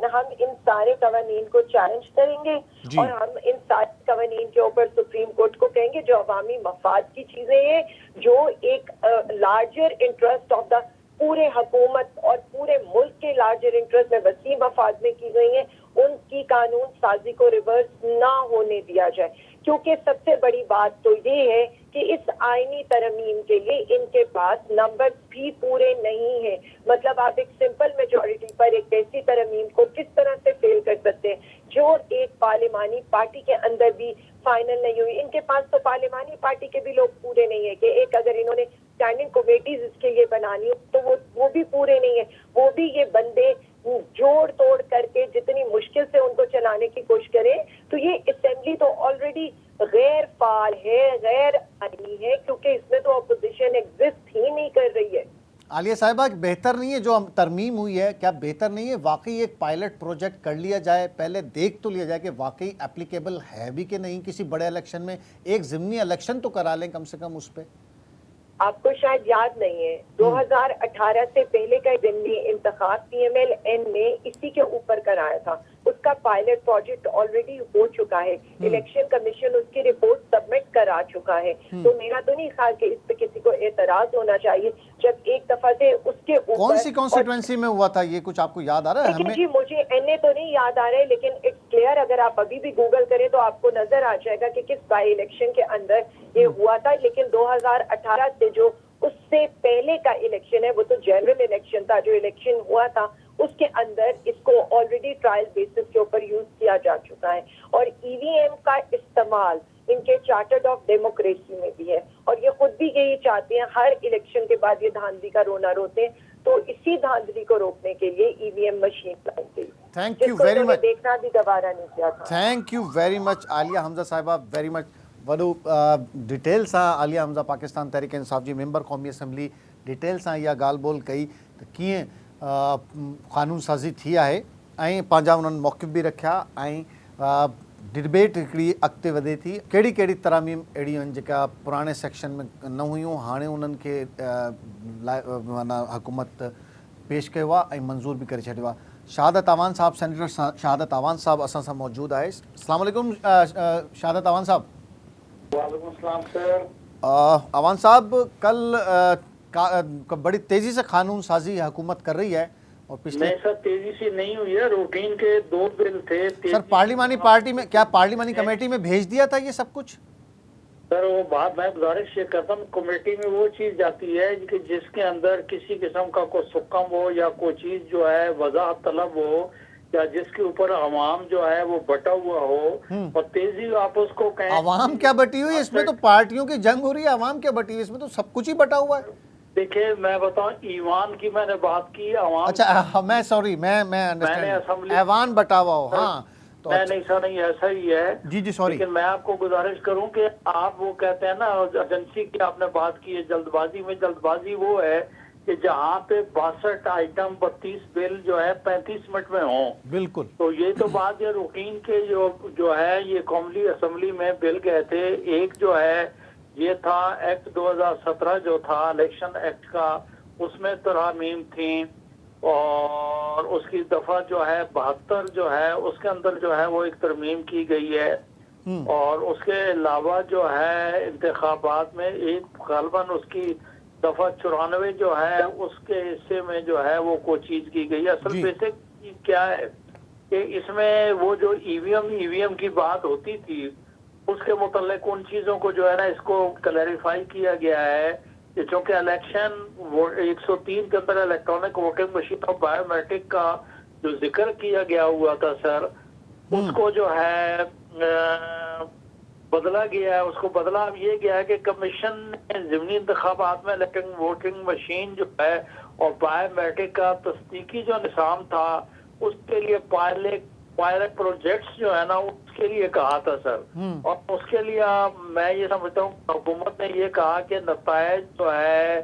हम इन सारे कवानीन को चैलेंज करेंगे और हम इन सारे कवानीन के ऊपर सुप्रीम कोर्ट को कहेंगे जो अवामी मफाद की चीजें हैं, जो एक लार्जर इंटरेस्ट ऑफ द पूरे हुकूमत और पूरे मुल्क के लार्जर इंटरेस्ट में वसी मफाद में की गई है, उनकी कानून साजी को रिवर्स ना होने दिया जाए। क्योंकि सबसे बड़ी बात तो ये है कि इस आईनी तरमीम के लिए इनके पास नंबर भी पूरे नहीं है। मतलब आप एक सिंपल मेजॉरिटी पर एक ऐसी तरमीम को किस तरह से फेल कर सकते हैं जो एक पार्लिमानी पार्टी के अंदर भी फाइनल नहीं हुई। इनके पास तो पार्लिमानी पार्टी के भी लोग पूरे नहीं है कि एक अगर इन्होंने स्टैंडिंग कमेटीज इसके लिए बनानी हो तो वो भी पूरे नहीं है। वो भी ये बंदे जोड़ तोड़ करके जितनी मुश्किल से उनको चलाने की कोशिश करें, तो ये असेंबली तो ऑलरेडी गैर फाल है, गैर आईनी है, क्योंकि इसमें तो अपोजिशन एग्जिस्ट ही नहीं कर रही है। आलिया साहिबा, बेहतर नहीं है जो तरमीम हुई है, क्या बेहतर नहीं है वाकई एक पायलट प्रोजेक्ट कर लिया जाए, पहले देख तो लिया जाए कि वाकई एप्लीकेबल है भी कि नहीं? किसी बड़े इलेक्शन में एक ज़िमनी इलेक्शन तो करा लें कम से कम उस पर। आपको शायद याद नहीं है, 2018 से पहले का ज़िमनी इंतखाब PMLN ने इसी के ऊपर कराया था। उसका पायलट प्रोजेक्ट ऑलरेडी हो चुका है, इलेक्शन कमीशन उसकी रिपोर्ट सबमिट करा चुका है। तो मेरा तो नहीं ख्याल कि इस पे किसी को एतराज होना चाहिए। जब एक दफा से उसके ऊपर कौन सी कॉन्स्टिट्यूएंसी में हुआ था ये, कुछ आपको याद आ रहा है? हमें जी मुझे एनए तो नहीं याद आ रहा है, लेकिन इट्स क्लियर, अगर आप अभी भी गूगल करें तो आपको नजर आ जाएगा कि किस बाई इलेक्शन के अंदर ये हुआ था। लेकिन 2018 से जो उससे पहले का इलेक्शन है वो तो जनरल इलेक्शन था। जो इलेक्शन हुआ था उसके अंदर इसको ऑलरेडी ट्रायल बेसिस के ऊपर यूज किया जा चुका है और ईवीएम का इस्तेमाल इनके चार्टर्ड ऑफ डेमोक्रेसी में भी है और ये खुद भी यही चाहते हैं। हर इलेक्शन के बाद ये धांधली का रोना रोते हैं तो इसी धांधली को रोकने के लिए ईवीएम मशीन लाई गई, थैंक यू जिसको वेरी इन्होंने मच, देखना भी गवारा नहीं किया था। Thank U very much Alia Hamza साहिबा, वेरी मच वॾो डिटेल सां आलिया हमज़ा पाकिस्तान तहरीक इंसाफ़ जी मेंबर क़ौमी असम्बली डिटेल सां इहा ॻाल्हि ॿोल कई त कीअं क़ानून साज़ी थी आहे ऐं पंहिंजा उन्हनि मौक़िफ़ बि रखिया ऐं डिबेट हिकिड़ी अॻिते वधे थी। कहिड़ी कहिड़ी तरामीम अहिड़ियूं आहिनि जेका पुराणे सेक्शन में न हुयूं, हाणे उन्हनि खे माना हुकूमत पेश कयो आहे ऐं मंज़ूर बि करे छॾियो आहे। शहादत अवान साहब, सेनेटर शहादत अवान साहब असां सां मौजूदु आहे। अस्सलाम वालेकुम शहादत अवान साहब। वालेकुम सलाम सर। अवान साहब, कल बड़ी तेज़ी से कानून साजी हुकूमत कर रही है और पिछले नहीं सर, तेजी से नहीं हुई है, रूटीन के 2 बिल थे। सर पार्लिमानी पार्टी में क्या पार्लिमानी कमेटी में भेज दिया था ये सब कुछ? सर वो बात मैं गुजारिश ये करता हूँ, कमेटी में वो चीज जाती है कि जिसके अंदर किसी किस्म का कोई सुकम हो या कोई चीज जो है वजाहत तलब हो या जिसके ऊपर अवाम जो है वो बटा हुआ हो और तेजी आप उसको कहें। अवाम क्या बटी हुई है इसमें? तो पार्टियों की जंग हो रही है, अवाम क्या बटी हुई है इसमें? तो सब कुछ ही बटा हुआ है। देखिए मैं बताऊं, ईवान की मैंने बात की, अवाम अच्छा मैं सॉरी मैं मैंने अंडरस्टैंड ऐवान बटा हुआ हो। हाँ तो मैं नहीं सर, नहीं ऐसा ही है। जी सॉरी। लेकिन मैं आपको गुजारिश करूं कि आप वो कहते हैं ना एजेंसी की आपने बात की है जल्दबाजी में, जल्दबाजी वो है कि जहाँ पे 62 आइटम 32 बिल जो है 35 मिनट में हों। बिल्कुल। तो ये तो बात ये रूटीन के जो है ये कौमी असम्बली में बिल गए थे। एक जो है ये था एक्ट 2017 जो था इलेक्शन एक्ट का, उसमें तरामीम थी और उसकी दफा जो है 72 जो है उसके अंदर जो है वो एक तरमीम की गई है। और उसके अलावा जो है इंतखाबात में एक गालबन उसकी दफा 94 जो है उसके हिस्से में जो है वो कोई चीज की गई है। असल बेसिक क्या है कि इसमें वो जो ईवीएम की बात होती थी उसके मुतल्लिक उन चीजों को जो है ना इसको क्लैरिफाई किया गया है कि चूंकि इलेक्शन 103 के अंदर इलेक्ट्रॉनिक वोटिंग मशीन और बायोमेट्रिक का जो जिक्र किया गया हुआ था सर, उसको जो है बदला गया है। उसको बदला अब ये गया है कि कमीशन ने ज़िमनी इंतखाबात में इलेक्ट्रॉनिक वोटिंग मशीन जो है और बायोमेट्रिक का तस्दीकी जो निज़ाम था उसके लिए पायलट प्रोजेक्ट्स जो है ना उसके लिए कहा था सर। और उसके लिए मैं ये समझता हूँ हुकूमत ने ये कहा कि नतायज जो है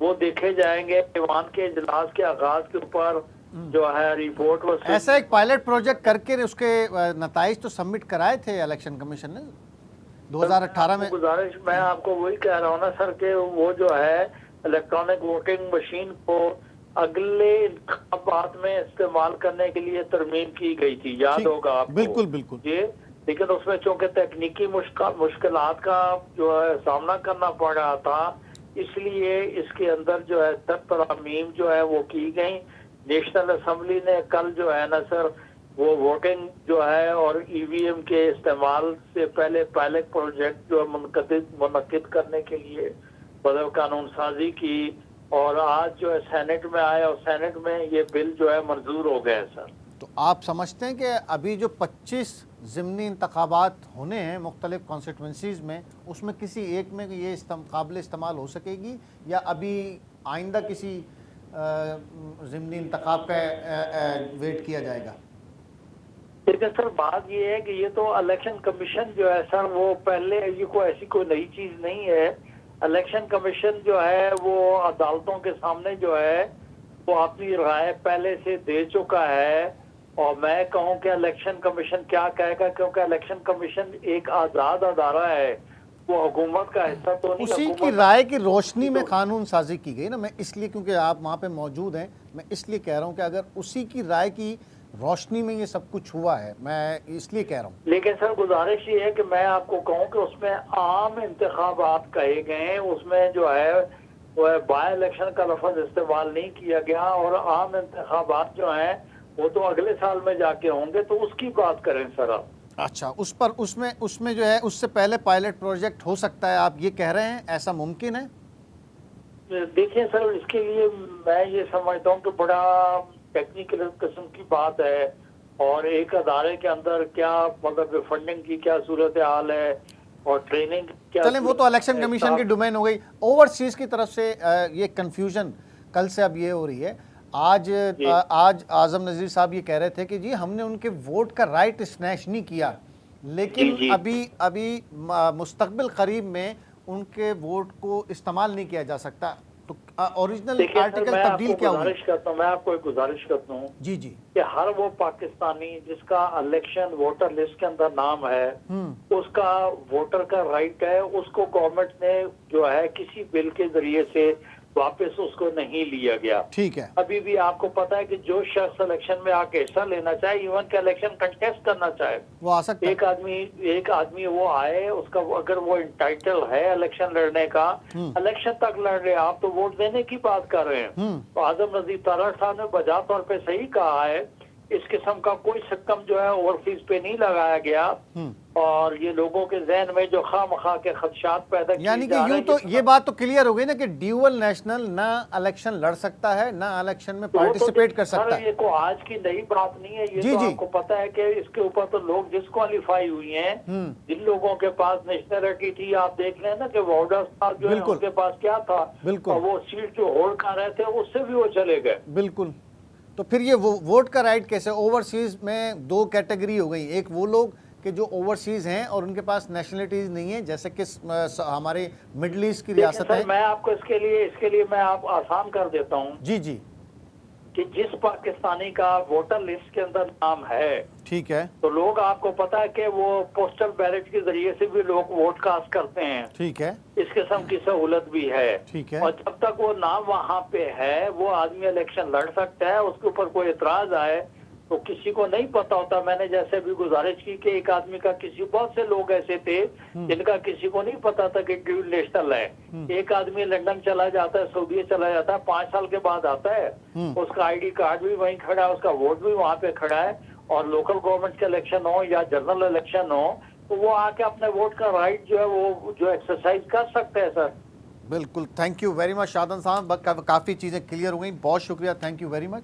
वो देखे जाएंगे ईवान के इजलास के आगाज के ऊपर जो है रिपोर्ट। ऐसा एक पायलट प्रोजेक्ट करके उसके नताइज तो सबमिट कराए थे इलेक्शन कमीशन ने 2018 में। गुजारिश मैं आपको वही कह रहा हूँ ना सर कि वो जो है इलेक्ट्रॉनिक वोटिंग मशीन को अगले इंतखाबात में इस्तेमाल करने के लिए तरमीम की गई थी, याद होगा आपको। बिल्कुल बिल्कुल ये लेकिन उसमें चूंकि तकनीकी मुश्किलात का जो है सामना करना पड़ रहा था, इसलिए इसके अंदर जो है तरमीम जो है वो की गई। नेशनल असेंबली ने कल जो है ना सर वो वोटिंग जो है और ईवीएम के इस्तेमाल से पहले पायलट प्रोजेक्ट जो है मुनक्किद करने के लिए बदल कानून साजी की और आज जो है सेनेट में आया और सेनेट में ये बिल जो है मंजूर हो गए सर। तो आप समझते हैं कि अभी जो 25 ज़िमनी इंतखाबात होने हैं मुख्तलिफ कॉन्स्टिट्यूंसीज़ में, उसमें किसी एक में ये काबिल इस्तेमाल हो सकेगी या अभी आइंदा किसी ज़िमनी इंतखाब का वेट किया जाएगा? लेकिन सर बात ये है कि ये तो इलेक्शन कमीशन जो है सर वो पहले ये कोई ऐसी कोई नई चीज़ नहीं है। इलेक्शन कमीशन जो है वो अदालतों के सामने जो है वो अपनी राय पहले से दे चुका है। और मैं कहूँ कि इलेक्शन कमीशन क्या कहेगा, क्योंकि इलेक्शन कमीशन एक आज़ाद अदारा है, वो हुकूमत का हिस्सा तो नहीं। उसी की राय की रोशनी में कानून साजी की गई ना। मैं इसलिए क्योंकि आप वहाँ पे मौजूद हैं, मैं इसलिए कह रहा हूँ कि अगर उसी की राय की रोशनी में ये सब कुछ हुआ है, मैं इसलिए कह रहा हूँ। लेकिन सर गुजारिश ये है कि मैं आपको कहूँ कि उसमें आम इंतखाबात कहे गए, उसमें जो है वो बाय इलेक्शन का लफ्ज इस्तेमाल नहीं किया गया और आम इंतखाबात जो हैं वो तो अगले साल में जाके होंगे, तो उसकी बात करें सर आप। अच्छा, उस पर उसमें जो है उससे पहले पायलट प्रोजेक्ट हो सकता है, आप ये कह रहे हैं? ऐसा मुमकिन है? देखिए सर इसके लिए मैं ये समझता हूँ कि बड़ा टेक्निकल किस्म की बात है और एक अदारे के अंदर क्या मतलब फंडिंग की क्या सूरत हाल है और ट्रेनिंग क्या। चलें वो तो इलेक्शन कमीशन की डोमेन हो गई। ओवरसीज की तरफ से ये कंफ्यूजन कल से अब ये हो रही है। आज आजम नज़ीर साहब ये कह रहे थे कि जी हमने उनके वोट का राइट स्नैच नहीं किया, लेकिन अभी मुस्तकबिल करीब में उनके वोट को इस्तेमाल नहीं किया जा सकता। तो ओरिजिनल आर्टिकल तब्दील क्या हुई? मैं आपको एक गुजारिश करता हूँ जी कि हर वो पाकिस्तानी जिसका इलेक्शन वोटर लिस्ट के अंदर नाम है, उसका वोटर का राइट है, उसको गवर्नमेंट ने जो है किसी बिल के जरिए से वापस उसको नहीं लिया गया। ठीक है। अभी भी आपको पता है कि जो शख्स इलेक्शन में आके हिस्सा लेना चाहे, इवन का इलेक्शन कंटेस्ट करना चाहे, वो आ सकता है। एक आदमी वो आए, उसका अगर वो इंटाइटल है इलेक्शन लड़ने का, इलेक्शन तक लड़ रहे, आप तो वोट देने की बात कर रहे हैं। तो आजम नज़ीर तारड़ साहब ने बजा तौर पे सही कहा है, इस किस्म का कोई सिस्टम जो है ओवरसीज पे नहीं लगाया गया, और ये लोगों के जहन में जो खामखा के खदशात पैदा किए, यानी कि यूं तो ये बात तो क्लियर हो गई ना कि ड्यूअल नेशनल ना इलेक्शन लड़ सकता है ना इलेक्शन में पार्टिसिपेट कर सकता है। ये को आज की नई बात नहीं है, ये तो आपको पता है कि इसके ऊपर तो लोग डिस्क्वालीफाई हुई हैं। जिन लोगों के पास नेशनलिटी थी, आप देख लें ना कि वोटर साहब जो है उनके पास क्या था, और वो सीट जो होल्ड कर रहे थे उससे भी वो चले गए। बिल्कुल। तो फिर ये वोट का राइट कैसे? ओवरसीज में दो कैटेगरी हो गई, एक वो लोग कि जो ओवरसीज हैं और उनके पास नेशनलिटीज नहीं है, जैसे कि हमारे मिडिल ईस्ट की रियासत है। मैं आपको इसके लिए मैं आप आसान कर देता हूँ। जी जी। कि जिस पाकिस्तानी का वोटर लिस्ट के अंदर नाम है, ठीक है, तो लोग, आपको पता है कि वो पोस्टल बैलेट के जरिए से भी लोग वोट कास्ट करते हैं। ठीक है। इस किस्म की सहूलत भी है। ठीक है। और जब तक वो नाम वहाँ पे है, वो आदमी इलेक्शन लड़ सकता है। उसके ऊपर कोई एतराज आए तो किसी को नहीं पता होता। मैंने जैसे भी गुजारिश की कि एक आदमी का बहुत से लोग ऐसे थे जिनका किसी को नहीं पता था कि ड्यूल नेशनल है। एक आदमी लंदन चला जाता है, सऊदी चला जाता है, 5 साल के बाद आता है, उसका आईडी कार्ड भी वहीं खड़ा है, उसका वोट भी वहाँ पे खड़ा है, और लोकल गवर्नमेंट का इलेक्शन हो या जनरल इलेक्शन हो, तो वो आके अपने वोट का राइट जो है वो जो एक्सरसाइज कर सकते हैं। सर बिल्कुल, थैंक यू वेरी मच शाहदत साहब, काफ़ी चीज़ें क्लियर हो गई, बहुत शुक्रिया, thank U very much.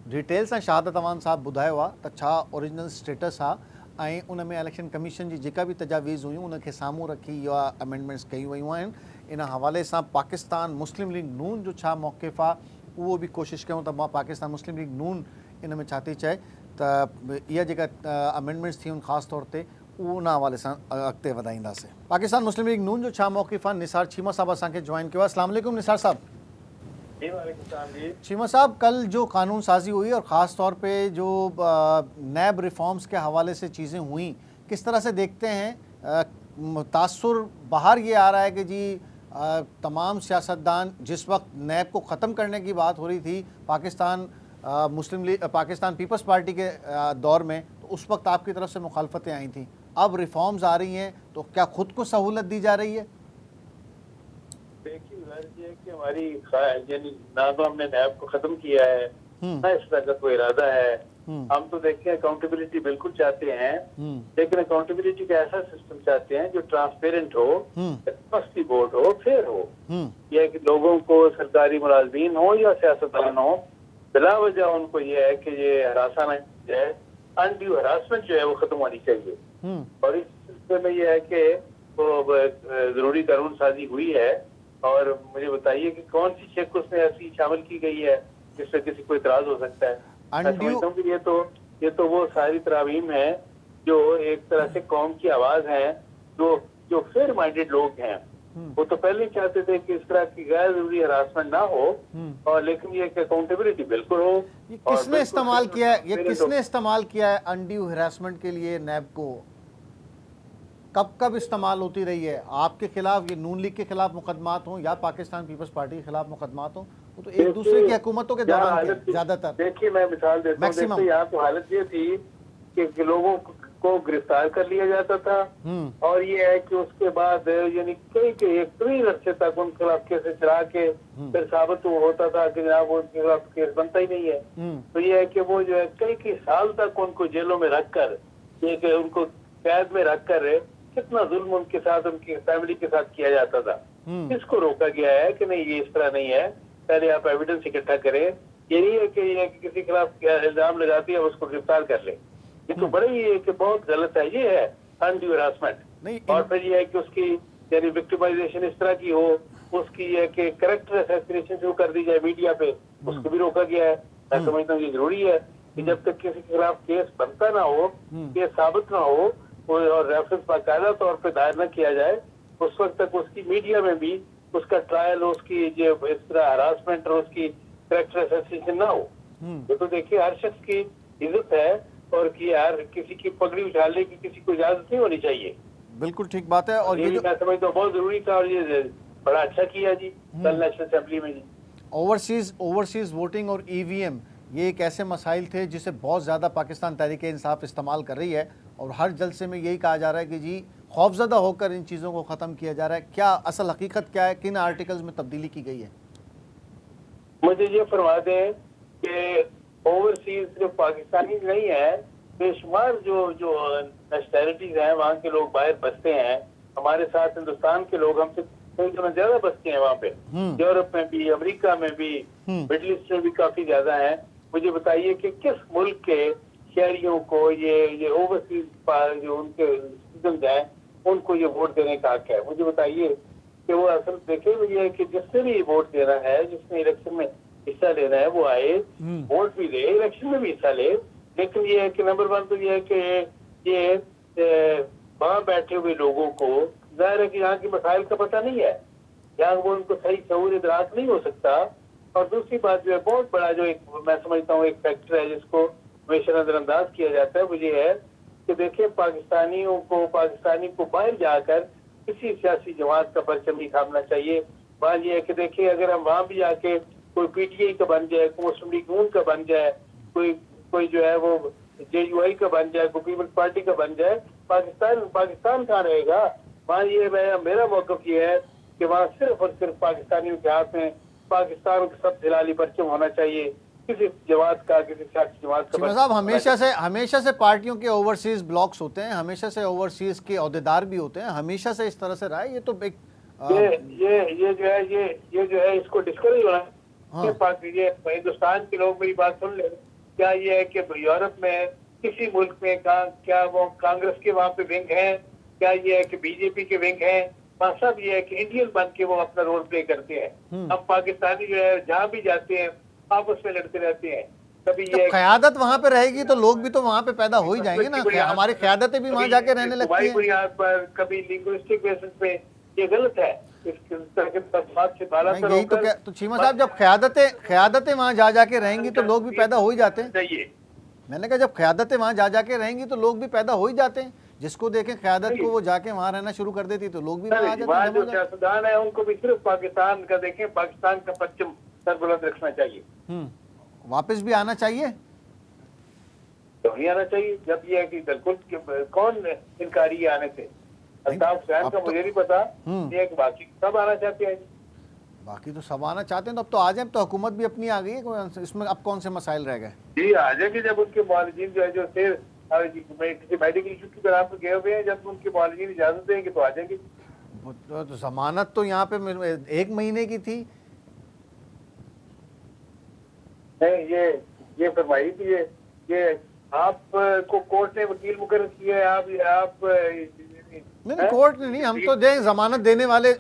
Details सां शहादत अवान साहब ॿुधायो आहे त छा ओरिजिनल स्टेटस आहे ऐं उन में इलेक्शन कमीशन जी जेका बि तजावीज़ हुयूं उनखे साम्हूं रखी इहा अमेंडमेंट्स कई वयूं आहिनि। इन हवाले सां पाकिस्तान मुस्लिम लीग नून जो छा मौक़िफ़ आहे उहो बि कोशिशि कयूं त मां पाकिस्तान मुस्लिम लीग नून इन में छा थी चए त इहा जेका अमेंडमेंट्स थियूं ख़ासि तौर ते उन हवाले सां अॻिते वधाईंदासीं। पाकिस्तान मुस्लिम लीग नून जो छा मौक़िफ़ आहे, निसार चीमा साहब असांखे जॉइन कयो आहे। अस्सलाम वालेकुम निसार साहब। चीमा साहब, कल जो कानून साजी हुई और ख़ास तौर पे जो नैब रिफॉर्म्स के हवाले से चीज़ें हुई, किस तरह से देखते हैं? तासुर बाहर ये आ रहा है कि जी तमाम सियासतदान, जिस वक्त नैब को ख़त्म करने की बात हो रही थी पाकिस्तान मुस्लिम लीग, पाकिस्तान पीपल्स पार्टी के दौर में, तो उस वक्त आपकी तरफ से मुखालफतें आई थी। अब रिफॉर्म्स आ रही हैं तो क्या खुद को सहूलत दी जा रही है? देखिए ये कि हमारी यानी ना तो हमने नैब को खत्म किया है, ना इस तरह का कोई इरादा है। हम तो देखिए अकाउंटेबिलिटी बिल्कुल चाहते हैं, लेकिन अकाउंटेबिलिटी का ऐसा सिस्टम चाहते हैं जो ट्रांसपेरेंट हो, ट्रस्टी बोर्ड हो, फेयर हो। यह कि लोगों को, सरकारी मुलाजमीन हो या सियासतदान हो, बिला वजह उनको ये है कि ये हरासमेंट जो है, अनड्यू हरासमेंट जो है वो खत्म होनी चाहिए। और इस सिलसिले में यह है कि वो जरूरी कानून साजी हुई है। और मुझे बताइए कि कौन सी चेक उसमें ऐसी शामिल की गई है जिससे किसी को इतराज हो सकता है? मैं समझता हूँ कि ये तो वो सारी तरामीम है जो एक तरह से कौम की आवाज है, जो फेयर माइंडेड लोग हैं। वो तो पहले चाहते थे कि इस तरह की गैर जरूरी हरासमेंट ना हो, और लेकिन ये अकाउंटेबिलिटी बिल्कुल हो। ये किसने इस्तेमाल किया है, ये किसने इस्तेमाल किया है अनड्यू हरासमेंट के लिए नैब को? कब इस्तेमाल होती रही है? आपके खिलाफ, ये नून लीग के खिलाफ मुकदमात हों या पाकिस्तान पीपल्स पार्टी के खिलाफ मुकदमात हों, वो तो एक दूसरे की हुकूमतों के दौरान ज्यादातर। देखिए मैं मिसाल देता हूँ, यहाँ तो हालत ये थी कि लोगों को गिरफ्तार कर लिया जाता था, और ये है कि उसके बाद यानी कई एक तवील अरसे तक उनके खिलाफ केस चला के फिर साबित होता था कि जनाब उनके खिलाफ केस बनता ही नहीं है। तो ये है कि वो जो है कई साल तक उनको जेलों में रखकर, उनको कैद में रखकर कितना जुल्म उनके साथ, उनकी फैमिली के साथ किया जाता था। इसको रोका गया है कि नहीं, ये इस तरह नहीं है, पहले आप एविडेंस इकट्ठा करें। ये नहीं है कि किसी के खिलाफ इल्जाम लगाती है उसको गिरफ्तार कर ले। ये तो बड़ा ही है कि बहुत गलत है, ये है अनड्यू हरासमेंट। और फिर ये है कि उसकी यानी विक्टिमाइजेशन इस तरह की हो, उसकी ये कि करेक्टर असैसिनेशन शुरू कर दी जाए मीडिया पे, उसको भी रोका गया है। मैं समझता हूँ ये जरूरी है कि जब तक किसी के खिलाफ केस बनता ना हो, केस साबित ना हो और रेफरेंस बाकायदा तौर पर दायर न किया जाए, उस वक्त तक उसकी मीडिया में भी उसका ट्रायल, उसकी जो इस तरह हरासमेंट और उसकी करेक्टर असैसिनेशन ना हो। ये तो देखिए हर शख्स की इज्जत है और कि यार किसी की पगड़ी उछालने की किसी को इजाजत नहीं होनी चाहिए। बिल्कुल ठीक बात है। और ये जो मैं समझता हूँ बहुत जरूरी था और ये बड़ा अच्छा किया जी कल नेशनल असेंबली में जी। ओवरसीज वोटिंग और ईवीएम, ये एक ऐसे मसाइल थे जिसे बहुत ज़्यादा पाकिस्तान तहरीक इंसाफ इस्तेमाल कर रही है और हर जलसे में यही कहा जा रहा है कि जी खौफजदा होकर इन चीज़ों को ख़त्म किया जा रहा है। क्या असल हकीकत क्या है, किन आर्टिकल्स में तब्दीली की गई है? मुझे ये फरमा दें कि ओवरसीज सिर्फ पाकिस्तानी नहीं है, बेशुमार जो नेशनैलिटीज हैं वहाँ के लोग बाहर बसते हैं, हमारे साथ हिंदुस्तान के लोग हमसे कई गुना ज्यादा बसते हैं वहाँ पे, यूरोप में भी, अमेरिका में भी, मिडिल ईस्ट में भी काफी ज्यादा हैं। मुझे बताइए कि किस मुल्क के शहरियों को ये ओवरसीज जो उनके सिटीजन हैं उनको ये वोट देने का हक है? मुझे बताइए कि वो असल देखे ये है कि जिससे भी वोट देना है, जिसने इलेक्शन में हिस्सा लेना है, वो आए, वोट भी दे, इलेक्शन में भी हिस्सा ले। लेकिन ये है कि नंबर वन तो ये है कि ये वहाँ बैठे हुए लोगों को जाहिर है कि यहाँ की मसाइल का पता नहीं है, यहाँ वो उनको सही शऊर इदराक नहीं हो सकता। और दूसरी बात जो है बहुत बड़ा जो एक मैं समझता हूँ एक फैक्टर है जिसको हमेशा नजरअंदाज किया जाता है, वो ये है कि देखिए पाकिस्तानी को बाहर जाकर किसी सियासी जमात का परचम नहीं थामना चाहिए। बात यह है कि देखिए अगर हम वहाँ भी जाके कोई पीटीआई का बन जाए, कोई मुस्लिम लीग नून का बन जाए, कोई जो है वो जेयूआई का बन जाए, कोई पीपल्स पार्टी का बन जाए, पाकिस्तान कहाँ रहेगा? वहाँ ये मेरा मौक़िफ़ ये है कि वहाँ सिर्फ और सिर्फ पाकिस्तानियों के हाथ में पाकिस्तान का सब हिलाली परचम होना चाहिए, किसी जमात का, किसी सियासी जमात का। साहब हमेशा से पार्टियों के ओवरसीज ब्लॉक्स होते हैं, हमेशा से ओवरसीज के अहदेदार भी होते हैं, हमेशा से इस तरह से रहा है। ये तो एक ये जो है इसको डिस्करेज होना है। ये हिंदुस्तान के लोग मेरी बात सुन ले, क्या ये है कि यूरोप में किसी मुल्क में क्या वो कांग्रेस के वहाँ पे विंग हैं? क्या ये है कि बीजेपी के विंग हैं? वहाँ सब ये है कि इंडियन बन के वो अपना रोल प्ले करते हैं। अब पाकिस्तानी जो है जहाँ भी जाते हैं आपस में लड़ते रहते हैं। कभी ये क़यादत वहाँ पे रहेगी तो लोग भी तो वहाँ पे पैदा हो ही जाएंगे ना, हमारी क़यादतें भी वहाँ जाके रहने लगती हैं। बुनियाद पर कभी लिंग्विस्टिक बेसिस पे ये गलत है। यही तो चीमा साहब, जब क़यादतें वहाँ जा जाके रहेंगी तो लोग भी पैदा हो ही जाते हैं। मैंने कहा जब क़यादतें वहाँ जा जाके रहेंगी तो लोग भी पैदा हो ही जाते हैं। जिसको देखें क़यादत को वो जाके वहाँ रहना शुरू कर देती तो लोग भी वहाँ आ जाते हैं। जो सियासतदान है उनको भी सिर्फ पाकिस्तान का देखें, पाकिस्तान का परचम सरबुलंद रखना चाहिए। वापस भी आना चाहिए तो नहीं आना चाहिए। जब ये है कि बिल्कुल कौन इनकारी है आने से? अल्ताफ हुसैन का मुझे नहीं पता, ये बाकी सब आना चाहते हैं। बाकी तो सब आना चाहते हैं, तो अब तो आ जाए। तो हुकूमत भी अपनी आ गई है, इसमें अब कौन से मसाइल रह गए? जी आ जाएंगे जब उनके मुआलिजीन जो है जो फिर किसी मेडिकल इशू की तरह पे गए हुए हैं, जब उनके मुआलिजीन इजाजत देंगे तो आ जाएंगे। तो जमानत तो यहाँ पे 1 महीने की थी। नहीं ये फरमाई थी, ये आपको कोर्ट ने वकील मुकर्रर किया है, आप नहीं कोर्ट ने नहीं, हम तो दें जमानत देने वाले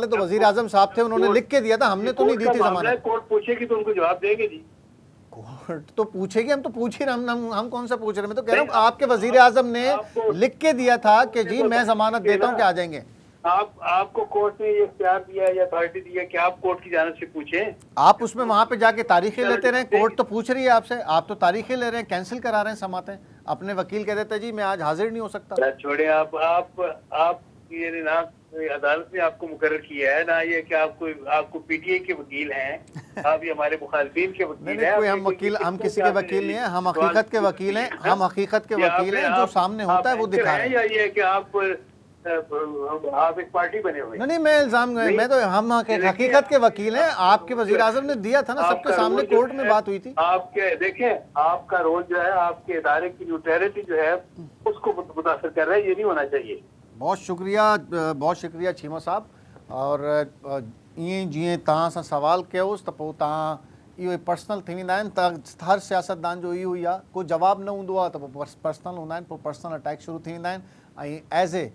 तो वजीर आजम साहब थे, उन्होंने लिख के दिया था, हमने तो नहीं दी थी जमानत। कोर्ट पूछेगी तो उनको जवाब देंगे जी। कोर्ट तो पूछेगी, हम तो पूछ ही रहे, हम कौन सा पूछ रहे हैं? मैं तो कह रहा हूँ आपके वजीर आजम ने लिख के दिया था कि जी मैं जमानत देता हूँ कि आ जाएंगे। आपको कोर्ट ने ये इख्तियार दिया या अथॉरिटी दिया कि आप कोर्ट की जानिब से पूछें। आप उसमें वहां पे जाके तारीखें लेते रहे, कोर्ट तो पूछ रही है आपसे, आप तो तारीखें ले रहे हैं, कैंसिल करा रहे हैं समातें। अपने वकील कह देते जी मैं आज हाजिर नहीं हो सकता। छोड़े आप ये ना अदालत ने आपको मुकर्रर किया है ना, ये कि आपको पीटीआई के वकील हैं, आप ये हमारे मुखालिफिन के वकील हैं। हम किसी के वकील नहीं है, हम हकीकत के वकील हैं, हम हकीकत के वकील हैं। जो सामने होता है वो दिखा रहे हैं। या ये कि आप एक पार्टी बने हुए? नहीं मैं इल्जाम मैं तो हम हकीकत के वकील हैं। आपके वजीर आजम ने दिया था ना, सबके सामने कोर्ट में बात हुई थी। आपके देखें आपका रोल जो है, आपके इदारे की न्यूट्रलिटी जो है उसको मुतासर कर रहा है, ये नहीं होना चाहिए। बहुत शुक्रिया चीमा साहब। और ईअं जीअं तव्हां सां सवाल कयोसि त पोइ तव्हां इहो पर्सनल थी वेंदा आहिनि, त हर सियासतदान जो इहो ई आहे, को जवाबु न हूंदो आहे त पोइ पर्सनल हूंदा आहिनि, पोइ पर्सनल अटैक शुरू थी वेंदा आहिनि। ऐं एज़ ए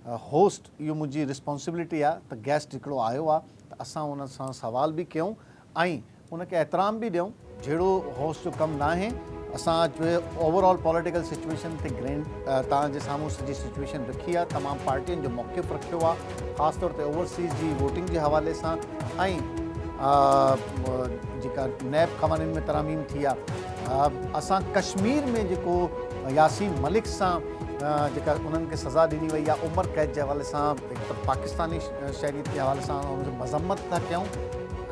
होस्ट इहो मुंहिंजी रिस्पॉन्सिबिलिटी आहे त गेस्ट हिकिड़ो आयो आहे असां उन सां सवाल बि कयूं ऐं उनखे एतिराम बि ॾियूं जहिड़ो होश जो कमु न आहे। असां ओवरऑल पॉलिटिकल सिचुएशन ते तव्हांजे साम्हूं सॼी सिचुएशन रखी आहे, तमामु पार्टियुनि जो मौक़िफ़ रखियो आहे, ख़ासि तौर ते ओवरसीज़ जी वोटिंग जे हवाले सां ऐं जेका नैब क़वानीन में तरामीम थी आहे। असां कश्मीर में जेको यासीन मलिक सां जेका उन्हनि खे सज़ा ॾिनी वई आहे उमिरि क़ैद जे हवाले सां, हिकु त पाकिस्तानी शहरीत जे हवाले सां उनजी मज़म्मत था कयूं।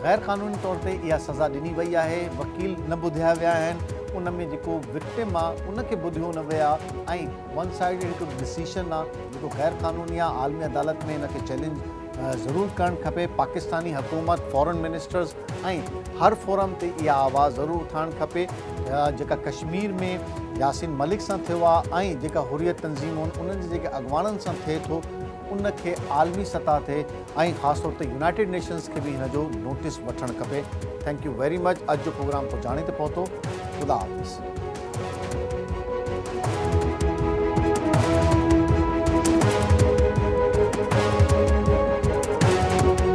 गैर क़ानूनी तौर ते इहा सज़ा ॾिनी वई आहे, वकील न ॿुधाया विया आहिनि, उन में जेको विक्टिम आहे उनखे ॿुधियो न विया ऐं वन साइडेड हिकु डिसीशन आहे जेको गैर क़ानूनी आहे। आलमी अदालत में इनखे चैलेंज ज़रूरु करणु खपे। पाकिस्तानी हुकूमत, फॉरेन मिनिस्टर्स ऐं हर फोरम ते इहा आवाज़ ज़रूरु उथारणु खपे। जेका कश्मीर में यासीन मलिक सां थियो आहे ऐं जेका हुरियत तंज़ीम उन्हनि जे जेके अॻुवाणनि सां थिए थो उनखे आलमी सतह ते ऐं ख़ासि तौर ते यूनाइटेड नेशंस खे बि हिन जो नोटिस वठणु खपे। Thank U very much. अॼु जो प्रोग्राम तो जाणे ते पहुतो। ख़ुदा हाफ़िज़।